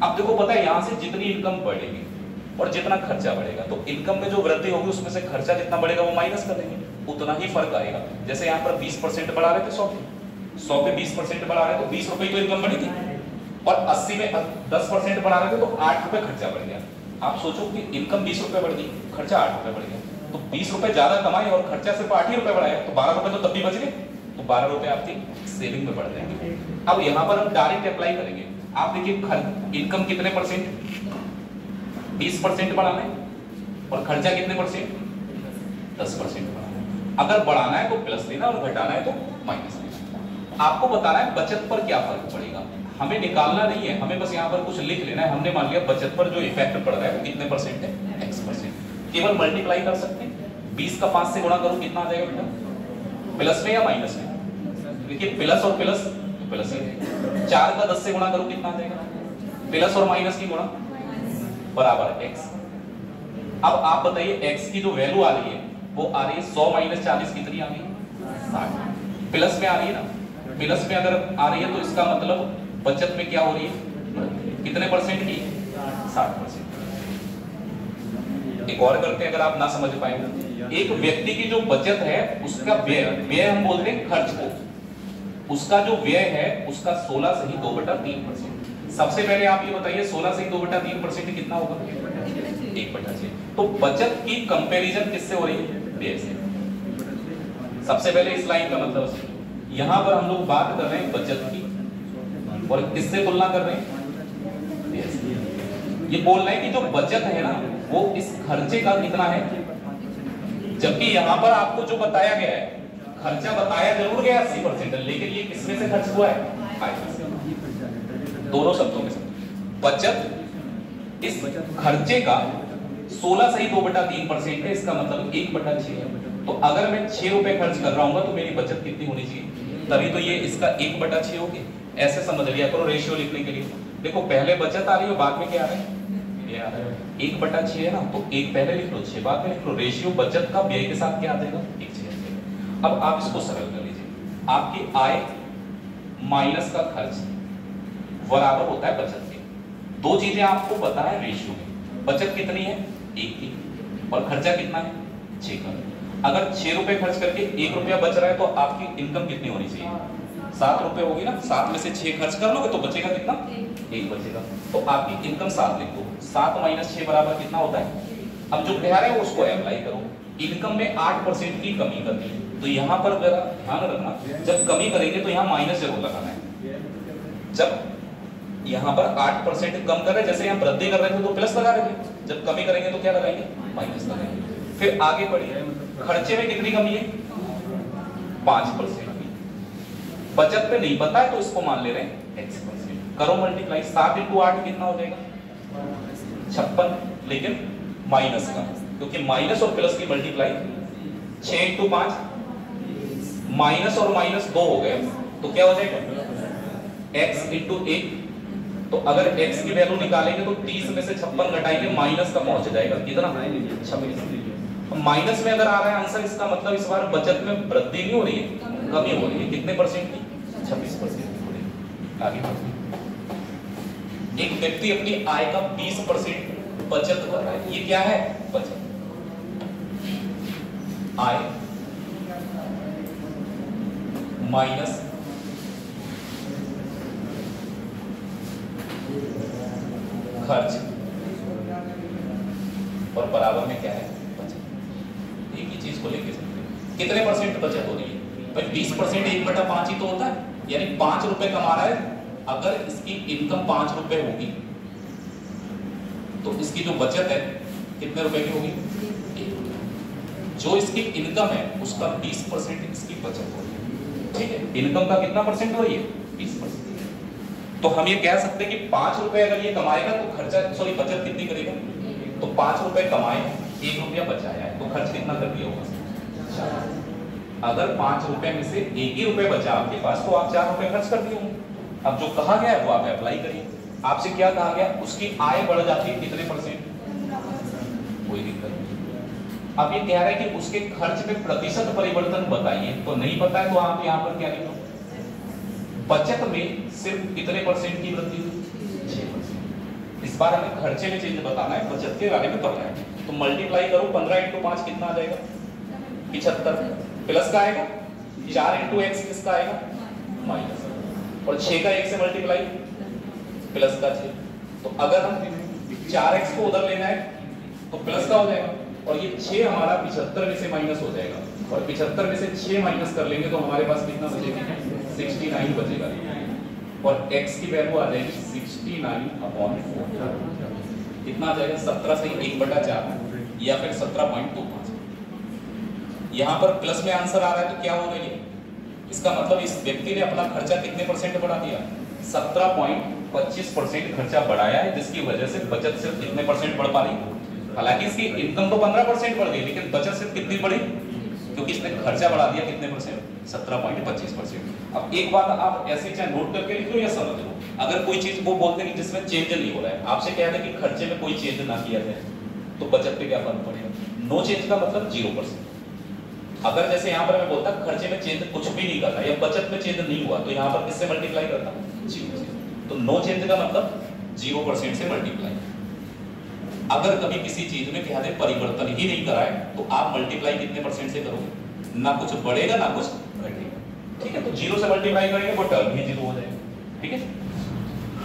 अब देखो पता है यहाँ से जितनी इनकम बढ़ेगी और जितना खर्चा बढ़ेगा, तो इनकम में जो वृद्धि होगी उसमें से खर्चा जितना बढ़ेगा वो माइनस कर देंगे, उतना ही फर्क आएगा। जैसे यहाँ पर 20% बढ़ा रहे थे 100 पे 20% बढ़ा रहे तो 20 रुपए की इनकम बढ़ेगी, और 80 में 10% बढ़ा रहे थे तो 8 रुपए खर्चा बढ़ गया। आप सोचो कि इनकम 20 रुपए बढ़ गई, खर्चा 8 रुपए बढ़ गया, तो 20 रुपए ज्यादा कमाए और खर्चा सिर्फ 8 ही रुपए बढ़ाया, तो 12 रुपए तो तब भी बच गए, तो 12 रुपए आपकी सेविंग में बढ़ जाएंगे। अब यहाँ पर हम डायरेक्ट अप्लाई करेंगे। आप देखिए इनकम कितने परसेंट, 20% बढ़ाना है, और खर्चा कितने परसेंट, 10% बढ़ाना है। अगर बढ़ाना है तो प्लस लेना और घटाना है तो माइनस लेना। आपको बताना है बचत पर क्या फर्क पड़ेगा, हमें निकालना नहीं है, हमें बस यहाँ पर कुछ लिख लेना है। हमने मान लिया बचत पर जो इफेक्ट पड़ रहा है वो कितने परसेंट है, x%। केवल मल्टीप्लाई कर सकते हैं, 20 का 5 से गुणा करो कितना आ जाएगा बेटा, प्लस में या माइनस में, देखिए प्लस और प्लस तो प्लस ही है। 4 का 10 से गुणा करो कितना आ जाएगा, प्लस और माइनस की गुणा बराबर x। अब आप बताइए x की जो वैल्यू आ रही है वो आ रही है 100 - 40 कितनी आ रही है, 60। प्लस में आ रही है ना, प्लस में अगर आ रही है तो इसका मतलब बचत में क्या हो रही है, कितने परसेंट की, 60%। एक और करते हैं अगर आप ना समझ पाए, एक व्यक्ति की जो बचत है उसका व्यय हम बोल रहे हैं खर्च को, उसका जो व्यय है उसका 16 से ही 2/3%। सबसे पहले आप ये बताइए 16 से ही 2/3% कितना होगा, 1/6। तो बचत की कंपैरिजन किससे हो रही है, व्यय से। सबसे पहले इस लाइन का मतलब यहां पर हम लोग बात कर रहे हैं बचत की, और किससे तुलना कर रहे हैं, ये बोल रहे हैं कि जो बचत है ना वो इस खर्चे का कितना है, जबकि यहां पर आपको जो बताया गया है खर्चा बताया जरूर गया 80%, लेकिन ये किसमें से खर्च हुआ है, 5%। दोनों शब्दों में बचत इस खर्चे का 16 से ही 2/3% है, इसका मतलब 1/6 है। तो अगर मैं 6 रुपए खर्च कर रहा हूँ तो मेरी बचत कितनी होनी चाहिए, तभी तो ये इसका 1/6 होगी। ऐसे समझ लिया करो रेशियो लिखने के लिए। देखो पहले बचत आ रही है, बाद में क्या आ रहा है, ये आ रहा है 1/6 है ना, तो 1 पहले लिख लो 6 बाद में लिख लो। रेशियो बचत का व्यय के साथ क्या आ जाएगा, 1/6। अब आप इसको सरल कर लीजिए, आपकी आय माइनस का खर्च बराबर होता है बचत के। दो चीजें आपको पता है रेशियो में, बचत कितनी है 1 की, और खर्चा कितना है 6 का। अगर 6 रुपए खर्च करके 1 रुपया बच रहा है तो आपकी इनकम कितनी होनी चाहिए, 7 रुपए होगी ना। 7 में से 6 खर्च कर लोगे तो बचेगा कितना, 1 बचेगा। तो आपकी इनकम 7 लिख दो, 7 - 6 बराबर कितना होता है। अब जो कह रहे हैं उसको अप्लाई करो। इनकम में 8% की कमी करनी है, तो यहाँ पर जरा ध्यान रखना, जब कमी करेंगे तो यहाँ माइनस जरूर लगाना है। जब यहाँ पर 8% कम कर रहे हैं, जैसे यहाँ वृद्धि कर रहे थे तो प्लस लगा रहे थे, जब कमी करेंगे तो क्या लगाएंगे, माइनस लगाएंगे। फिर आगे बढ़िए, खर्चे में कितनी कमी है, 5%। बचत पे नहीं पता है तो इसको मान ले रहे हैं x%। करो मल्टीप्लाई, 7 × 8 कितना हो जाएगा, 56, लेकिन माइनस का, क्योंकि माइनस और प्लस की मल्टीप्लाई 6 × 5, माइनस और माइनस 2 हो गए, तो क्या हो जाएगा x × 1। तो अगर x की वैल्यू निकालेंगे तो 30 में से 56 घटाएंगे, माइनस का पहुंच जाएगा कितना, 26। माइनस में अगर आ रहा है आंसर, इसका मतलब इस बार बचत में वृद्धि नहीं हो रही है, कमी हो रही है। कितने परसेंट की, 26% हो रही है। आगे बढ़ते, एक व्यक्ति अपनी आय का 20% बचत कर रहा है, ये क्या है, बचत। आय माइनस खर्च और बराबर में क्या है, बचत। एक ही चीज को लेके सकते, कितने परसेंट बचत हो रही है भाई, 20% 1/5 ही तो होता है, यानी 5 रुपए कमा रहा है। अगर इसकी इनकम 5 रुपए होगी तो इसकी जो बचत है कितने रुपए की होगी, 1। जो इसकी इनकम है उसका 20% इसकी बचत हो रही है, ठीक है। इनकम का कितना परसेंट हो रही है, 20%। तो हम ये कह सकते हैं कि 5 रुपए अगर ये कमाएगा तो खर्चा बचत कितनी करेगा? तो 5 रुपए कमाए, 1 रुपया बचाया है, तो खर्च कितना कर दिया होगा? अगर 5 रुपए में से 1 ही रुपए बचा आपके पास, तो आप 4 रुपए खर्च कर दिए होंगे। अब जो कहा गया है वो आप अप्लाई करिए। आपसे क्या कहा गया? उसकी आय बढ़ जाती है कितने %? कोई दिक्कत नहीं। अब ये कह रहा है कि उसके खर्च में प्रतिशत परिवर्तन बताइए, तो नहीं पता है तो आप यहाँ पर क्या लिखो? बचत में सिर्फ कितने % की वृद्धि हुई? 6%। इस बार हमें खर्चे में चेंज बताना है, बचत के बारे में पढ़ना है। तो मल्टीप्लाई करो 15 × 5 कितना आ जाएगा? 75 प्लस का आएगा। 4 × x किसका आएगा? माइनस। और 6 का 1 से मल्टीप्लाई प्लस का 6। तो अगर हम 4x को उधर लेना है तो प्लस का हो जाएगा, और ये 6 हमारा 75 में से माइनस हो जाएगा, और 75 में से 6 माइनस कर लेंगे तो हमारे पास कितना बचेगा? 69 बचेगा, और x की वैल्यू आ जाएगी 69/4। कितना आ जाएगा? 17 से 1/4 या फिर 17.25। यहाँ पर प्लस में आंसर आ रहा है तो क्या होगा ये? इसका मतलब इस व्यक्ति ने अपना खर्चा कितने % बढ़ा दिया? 17.25% खर्चा बढ़ाया है, जिसकी वजह से बचत सिर्फ कितने % बढ़ पा रही? हालांकि इसकी इनकम तो 15% बढ़ गई, लेकिन बचत सिर्फ कितनी बढ़ी? क्योंकि इसने खर्चा बढ़ा दिया कितने %? 17.25%। अब एक बात आप ऐसे चाहे नोट करके लिख लो या समझ लो, अगर कोई चीज वो बोलते हैं जिसमें चेंज नहीं हो रहा है, आपसे कह रहे हैं कि खर्चे में कोई चेंज ना किया जाए, तो बचत पे क्या फर्क पड़ेगा? नो चेंज का मतलब 0%। अगर जैसे यहाँ पर मैं बोलता खर्चे में चेंज कुछ भी नहीं करना या बचत में चेंज नहीं हुआ, तो यहाँ पर किससे मल्टीप्लाई करता? 0 से। तो नो चेंज का मतलब 0% से मल्टीप्लाई। अगर कभी किसी चीज में क्या है परिवर्तन ही नहीं कराए तो आप मल्टीप्लाई कितने % से करोगे? ना कुछ बढ़ेगा ना कुछ घटेगा। ठीक है, तो 0 से मल्टीप्लाई करेंगे वो टर्म ही 0 हो जाएगा। ठीक है,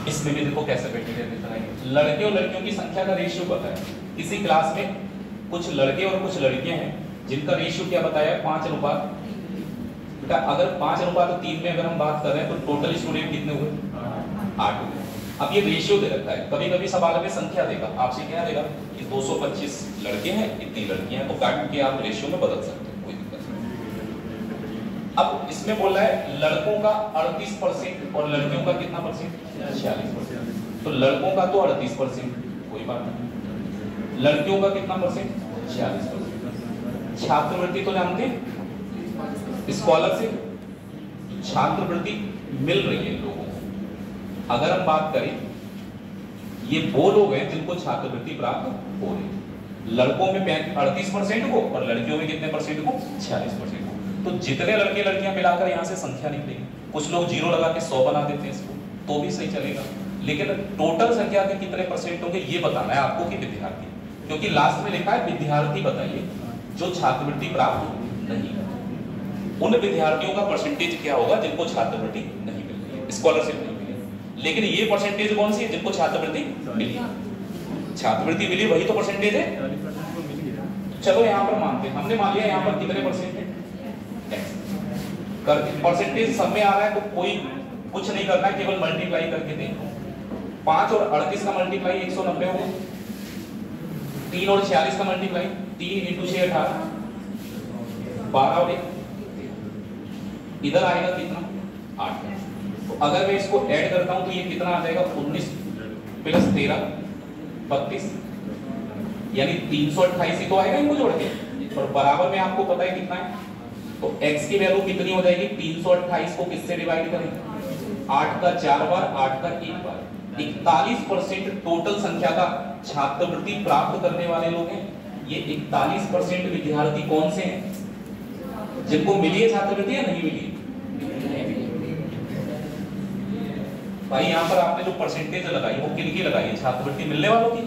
इसमें भी देखो कैसे बैठेंगे। लड़के और लड़कियों की संख्या का रेशियो पता है। किसी क्लास में कुछ लड़के और कुछ लड़कियां हैं जिनका रेशियो क्या बताया? 5:3। बेटा अगर 5:3 में अगर हम बात कर रहे हैं तो टोटल स्टूडेंट कितने हुए? 8 हुए। अब ये रेशियो दे रखा है, कभी कभी सवाल में संख्या देगा, आपसे क्या देगा कि 225 लड़के हैं, इतनी लड़कियां हैं, तो काट के आप रेशियो में बदल सकते हैं, कोई दिक्कत नहीं। अब इसमें बोल रहा है लड़कों का 38% और लड़कियों का कितना %? 46%। तो लड़कों का तो 38%, कोई बात नहीं। लड़कियों का कितना %? 46%। छात्रवृत्ति तो जानते हैं, स्कॉलरशिप, छात्रवृत्ति मिल रही है लोगों को। अगर हम बात करें, ये वो लोग हैं जिनको छात्रवृत्ति प्राप्त हो रही है। लड़कों में 38% को और लड़कियों में कितने % को? 46% को। तो जितने लड़के लड़कियां मिलाकर यहाँ से संख्या निकलेगी। कुछ लोग 0 लगा के 100 बना देते हैं इसको, तो भी सही चलेगा, लेकिन टोटल संख्या के कितने % होंगे ये बताना है आपको कि विद्यार्थी, क्योंकि लास्ट में लिखा है विद्यार्थी बताइए जो छात्रवृत्ति प्राप्त नहीं करते। उन विद्यार्थियों का % क्या होगा जिनको छात्रवृत्ति नहीं मिल रही है, स्कॉलरशिप नहीं मिली, लेकिन ये % कौन सी है जिनको छात्रवृत्ति मिली? छात्रवृत्ति मिली वही तो % है। चलो यहाँ पर मानते हैं, हमने मान लिया यहाँ पर कितने % है, % सब में आ रहा है, तो कोई कुछ नहीं करना है, केवल मल्टीप्लाई करके देखो। 5 और 38 का मल्टीप्लाई 190 होगा। 3 और 46 का मल्टीप्लाई 3 × 6 18, 12 और 1 इधर आएगा कितना? 8। तो अगर मैं इसको ऐड करता हूं तो ये कितना आ जाएगा? 19 + 13 32, यानी 328 ही तो आएगा इनको जोड़ के, और बराबर में आपको पता है कितना है, तो x की वैल्यू कितनी हो जाएगी? 328 को किससे डिवाइड करेंगे? 8 का 4 बार, 8 का 1 बार। 41% टोटल संख्या का छात्रवृत्ति प्राप्त करने वाले लोग हैं। ये 41% विद्यार्थी कौन से हैं जिनको मिली है छात्रवृत्ति या नहीं मिली? भाई यहाँ पर आपने जो परसेंटेज लगाई वो किन की लगाई है? छात्रवृत्ति मिलने वालों की।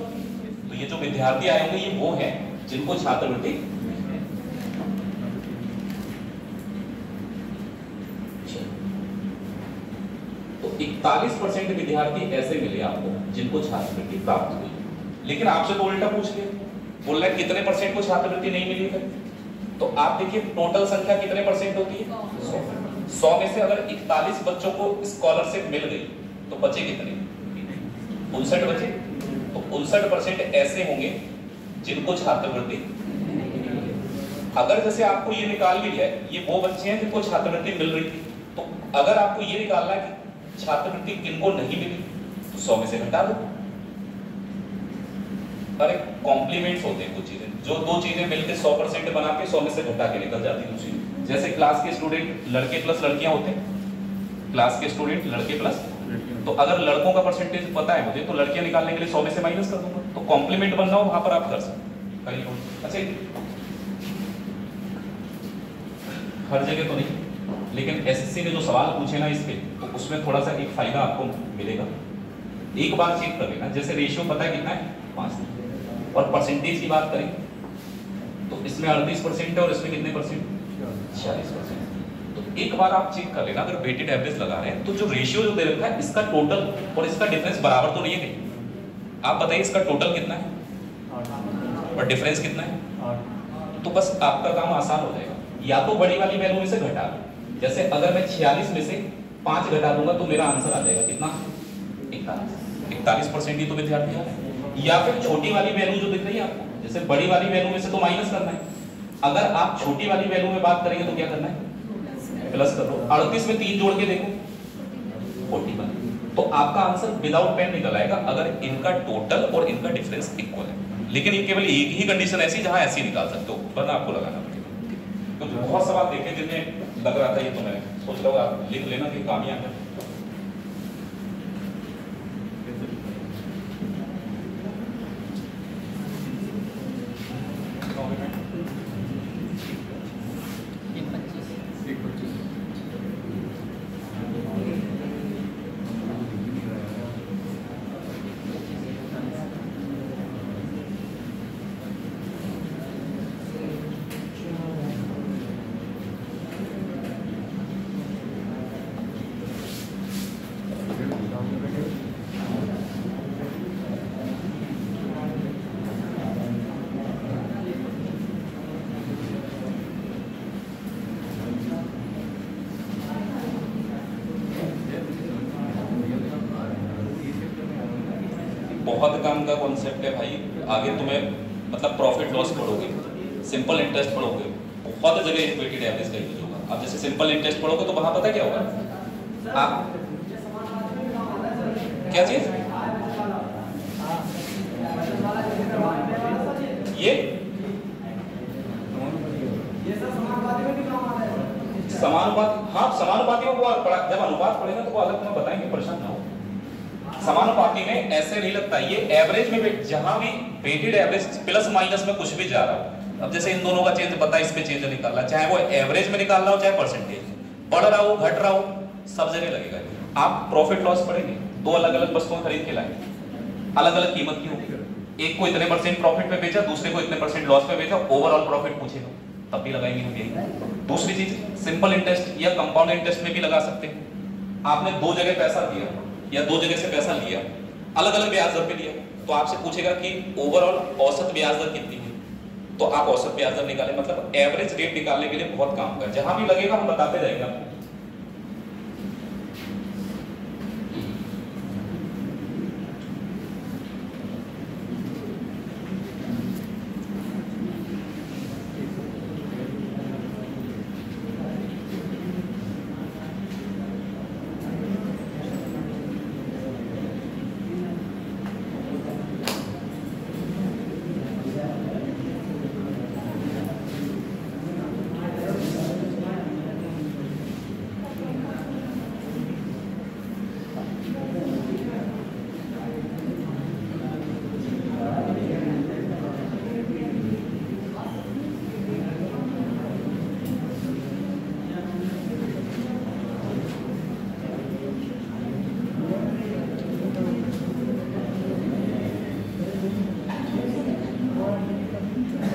तो ये जो विद्यार्थी आए होंगे ये वो हैं जिनको छात्रवृत्ति। तो 41% विद्यार्थी ऐसे मिले आपको जिनको छात्रवृत्ति प्राप्त हुई, लेकिन आपसे तो उल्टा पूछ लिया, बोल रहा है कितने % को छात्रवृत्ति नहीं मिली है। तो आप देखिए टोटल संख्या कितने % होती है? 100 में से अगर 41 बच्चों को स्कॉलरशिप मिल गई तो बचे कितने? 59 बचे। तो 59% ऐसे होंगे जिनको छात्रवृत्ति। अगर जैसे आपको ये निकाल भी लिया है, ये वो बच्चे हैं जिनको छात्रवृत्ति मिल रही थी, तो अगर आपको ये निकालना है कि छात्रवृत्ति किनको नहीं मिली तो 100 में से घटा दो। अरे कॉम्प्लीमेंट्स होते हैं कुछ चीजें, जो दो चीजें मिलकर 100% बना के 100 में से घटा के निकल जाती है दूसरी। जैसे क्लास के स्टूडेंट लड़के प्लस लड़कियां होते हैं, क्लास के स्टूडेंट लड़के प्लस, तो अगर लड़कों का परसेंटेज पता है मुझे तो लड़कियां निकालने के लिए 100 में से माइनस कर दूंगा। तो कॉम्प्लीमेंट बनना हो वहां पर आप कर सकते कहीं। अच्छा हर जगह तो नहीं, लेकिन एसएससी ने जो सवाल पूछे ना इस पे, तो उसमें थोड़ा सा एक फायदा आपको मिलेगा। एक बार चेक कर लेना, जैसे रेशियो पता है कितना है 5, और परसेंटेज की बात करें तो इसमें 38% है और इसमें कितने परसेंट 46%। तो एक बार आप चेक कर लेना, अगर वेटेड एवरेज लगा रहे हैं तो जो रेशियो जो दे रखा है इसका टोटल और इसका डिफरेंस बराबर तो नहीं है कहीं। आप बताइए इसका टोटल कितना है और डिफरेंस कितना है, तो बस आपका काम आसान हो जाएगा। या तो बड़ी वाली वैल्यू में से घटा दो, जैसे अगर मैं 46 में से 5 घटा दूंगा तो मेरा आंसर आ जाएगा कितना 41% ही तो विद्यार्थी है। या फिर छोटी वाली वैल्यू जो दिख रही है आपको, जैसे बड़ी वाली वैल्यू में से तो माइनस करना है, अगर आप छोटी वाली वैल्यू में बात करेंगे तो क्या करना है प्लस कर दो। 38 में 3 जोड़ के देखो 41, तो आपका आंसर विदाउट पेन निकल आएगा अगर इनका टोटल और इनका डिफरेंस इक्वल है। लेकिन ये केवल एक ही कंडीशन ऐसी जहां ऐसी निकाल सकते हो, वरना आपको लगाना पड़ेगा। तो बहुत सवाल देखे जिन्हें लग रहा था ये तो मैं सोच रहा हूँ आप लिख लेना कि काम ही आता है। बहुत काम का कॉन्सेप्ट है भाई, आगे तुम्हें मतलब प्रॉफिट लॉस पढ़ोगे, सिंपल इंटरेस्ट पढ़ोगे, बहुत जगह वेटेड एवरेज का यूज होगा। अब जैसे सिंपल इंटरेस्ट पढ़ोगे तो वहां पता क्या होगा, आप क्या चीज ये समानुपात, हाँ समानुपातियों को जब अनुपात पढ़ेगा तो वो अलग तुम्हें बताएंगे, परेशान ना हो। समानुपाती में ऐसे नहीं लगता, ये एवरेज में जहां भी वेटेड एवरेज प्लस माइनस में कुछ भी जा रहा हो, अब जैसे इन दोनों का चेंज पता है, इस पे चेंज निकालना, चाहे वो एवरेज में निकाल रहा हो चाहे परसेंटेज, बढ़ रहा हो घट रहा हो, सब जगह लगेगा। आप प्रॉफिट लॉस पढ़ेंगे, दो अलग अलग वस्तुएं खरीद के लाए, अलग अलग कीमत की होगी, एक को इतने % प्रॉफिट पे बेचा, दूसरे को इतने % लॉस पे बेचा, ओवरऑल प्रॉफिट पूछेगा तब भी लगाएंगे हम यही। दूसरी चीज सिंपल इंटरेस्ट या कंपाउंड इंटरेस्ट में भी लगा सकते हैं। आपने दो जगह पैसा दिया या दो जगह से पैसा लिया, अलग अलग ब्याज दर पे लिया, तो आपसे पूछेगा कि ओवरऑल औसत ब्याज दर कितनी है, तो आप औसत ब्याज दर निकालें, मतलब एवरेज रेट निकालने के लिए बहुत काम कर, जहां भी लगेगा हम बताते जाएंगे आपको।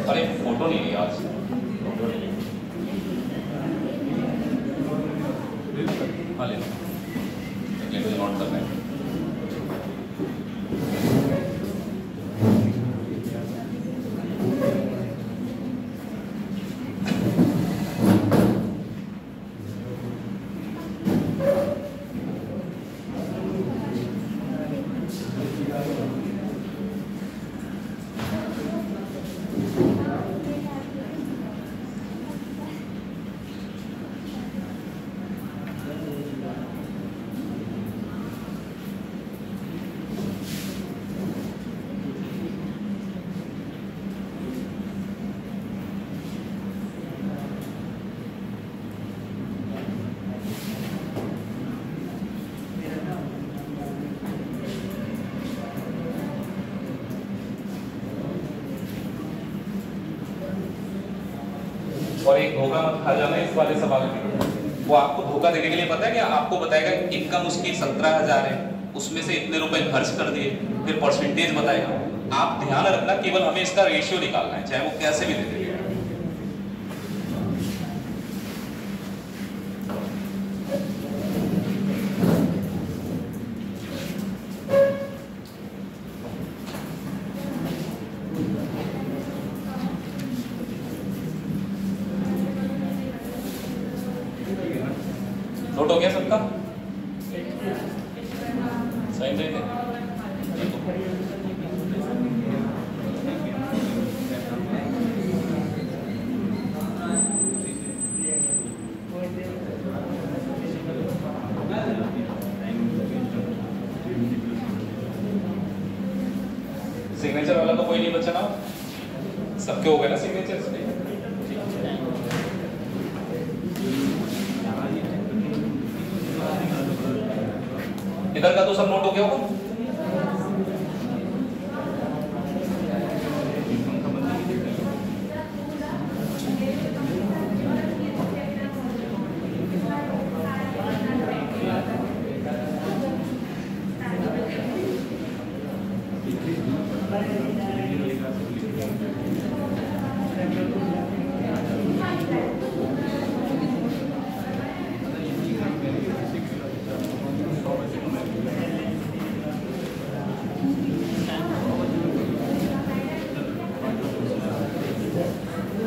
अरे फोटो नहीं लिया आज, फोटो नहीं लिया, हाँ ले लो, मुझे नोट करना है। और एक धोखा मत खा जाना इस वाले सवाल में। वो आपको धोखा देने के लिए पता है कि आपको बताएगा इनकम उसकी 17,000 है, उसमें से इतने रुपए खर्च कर दिए, फिर परसेंटेज बताएगा। आप ध्यान रखना केवल हमें इसका रेशियो निकालना है, चाहे वो कैसे भी दे दे। नोट हो गया सबका? साइन दे दें। सिग्नेचर वाला तो कोई नहीं बचा ना? सबके हो गए ना सिग्नेचर? इधर का तो सब नोट हो गया होगा?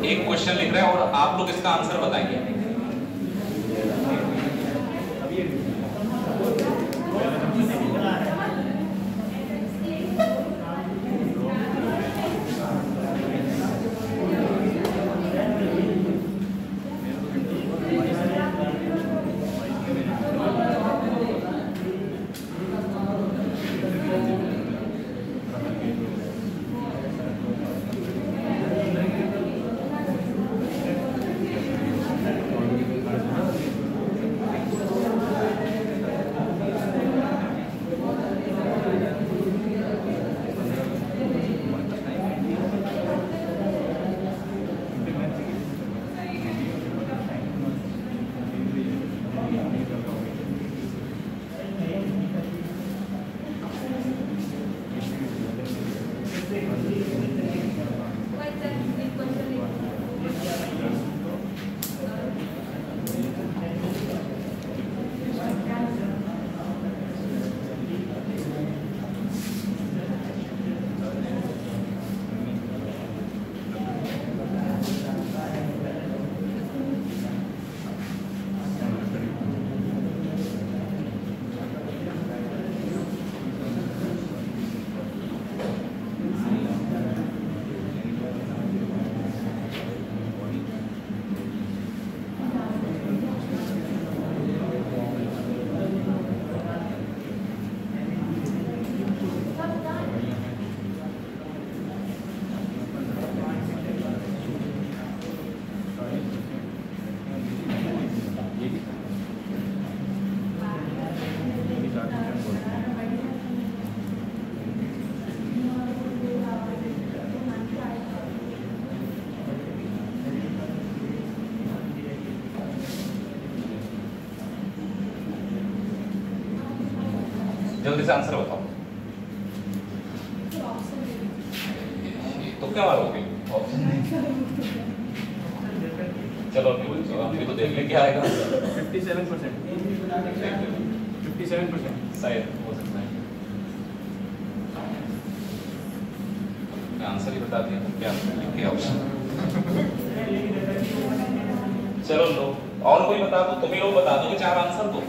एक क्वेश्चन लिख रहे हैं और आप लोग इसका आंसर बताएंगे। जल्दी से आंसर बताओ। तो क्या मारोगे? चलो अभी तो देख ले क्या आएगा। 57%। 57% शायद हो सकता है। आंसर ही बता दिया तो क्या ऑप्शन। चलो लो और कोई बता दो, तुम ही लोग बता दोगे 4 आंसर तो।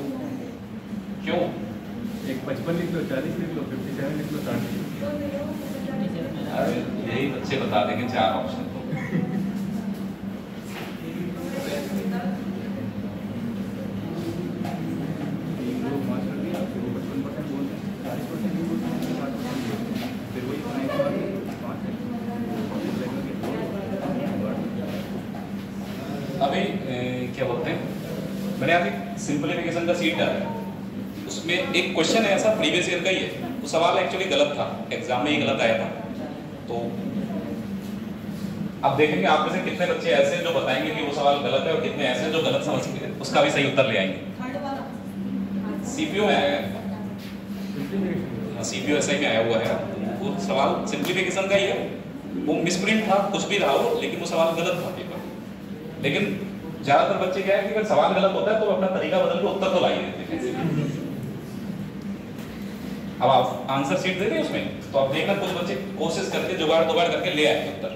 क्यों? एक 55 लिख लो, 40 लिख लो, 57 लिख लो, 60 लिख लो। अरे यही बच्चे बता देंगे 4 ऑप्शन तो। अभी क्या बोलते हैं, मैंने यहाँ एक सिंपलीफिकेशन का सीट डाला है, उसमें एक क्वेश्चन है ऐसा प्रीवियस ईयर का ही है। वो सवाल एक्चुअली गलत था, एग्जाम में ही गलत आया था। तो अब देखेंगे आप में से कितने बच्चे ऐसे हैं जो बताएंगे कि वो सवाल गलत है और कितने ऐसे हैं जो गलत समझ के उसका भी सही उत्तर ले आएंगे। थर्ड वाला सीपीयू में आया है, सीपीयू एसआई में आया हुआ है, वो सवाल सिंप्लीफिकेशन का ही है, वो मिसप्रिंट था, कुछ भी रहा हो, लेकिन वो सवाल गलत था पेपर। लेकिन ज्यादातर बच्चे क्या है कि अगर सवाल गलत होता है तो अपना तरीका बदल के उत्तर तो ला ही देते हैं। अब आप आंसर शीट दे रहे उसमें, तो आप देखना कुछ बच्चे कोशिश करके जुगाड़ करके ले आए उत्तर।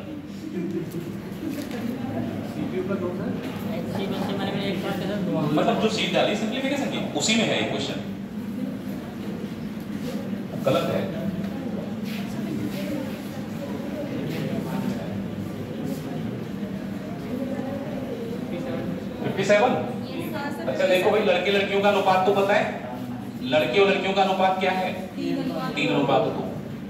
मतलब जो शीट डाली सिंप्लीफिकेशन की उसी में है ये क्वेश्चन, गलत है। अच्छा देखो भाई, लड़के लड़कियों का अनुपात तो पता है, लड़के और लड़कियों का अनुपात क्या है? 3:2।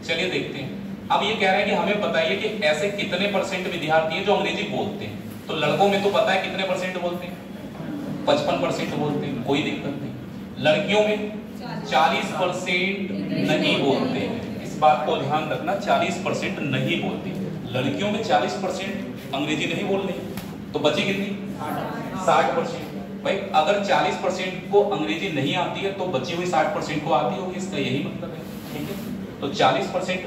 चलिए देखते हैं। अब ये कह रहे हैं कि हमें बताइए कि ऐसे कितने परसेंट विद्यार्थी हैं जो अंग्रेजी बोलते हैं। तो लड़कों में तो पता है कितने परसेंट बोलते हैं, 55% बोलते हैं, कोई दिक्कत नहीं। लड़कियों में 40% नहीं बोलते हैं, इस बात को ध्यान रखना, 40% नहीं बोलते। लड़कियों में 40% अंग्रेजी नहीं बोलते, तो बची कितनी? 60%। भाई अगर 40% को अंग्रेजी नहीं आती है तो बची हुई 60% को आती होगी, इसका यही मतलब है। ठीक है, तो 40%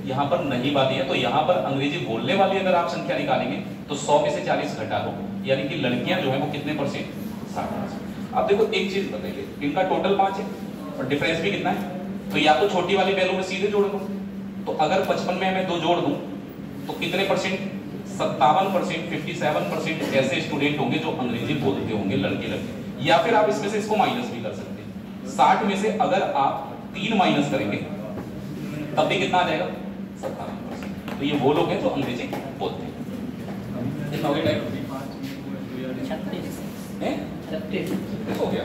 यहाँ पर नहीं वाली है, तो यहाँ पर अंग्रेजी बोलने वाली अगर आप संख्या निकालेंगे तो 100 में से 40 घटा दो, यानी कि लड़कियां जो है वो कितने परसेंट? 60%। अब देखो एक चीज बताइए, इनका टोटल 5 है और डिफरेंस भी कितना है, तो या तो छोटी वाली वैल्यू में सीधे जोड़ दो, तो अगर 55 में मैं 2 जोड़ दूं तो कितने परसेंट? 57%, 57% ऐसे स्टूडेंट होंगे जो अंग्रेजी बोलते होंगे, लड़के लड़के। या फिर आप इसमें से इसको माइनस भी कर सकते हैं। 60 में से अगर आप 3 माइनस करेंगे तब भी कितना आ जाएगा? 57%। तो ये वो लोग हैं जो अंग्रेजी बोलते हैं। कितना हो गया टाइम? 36 हो गया।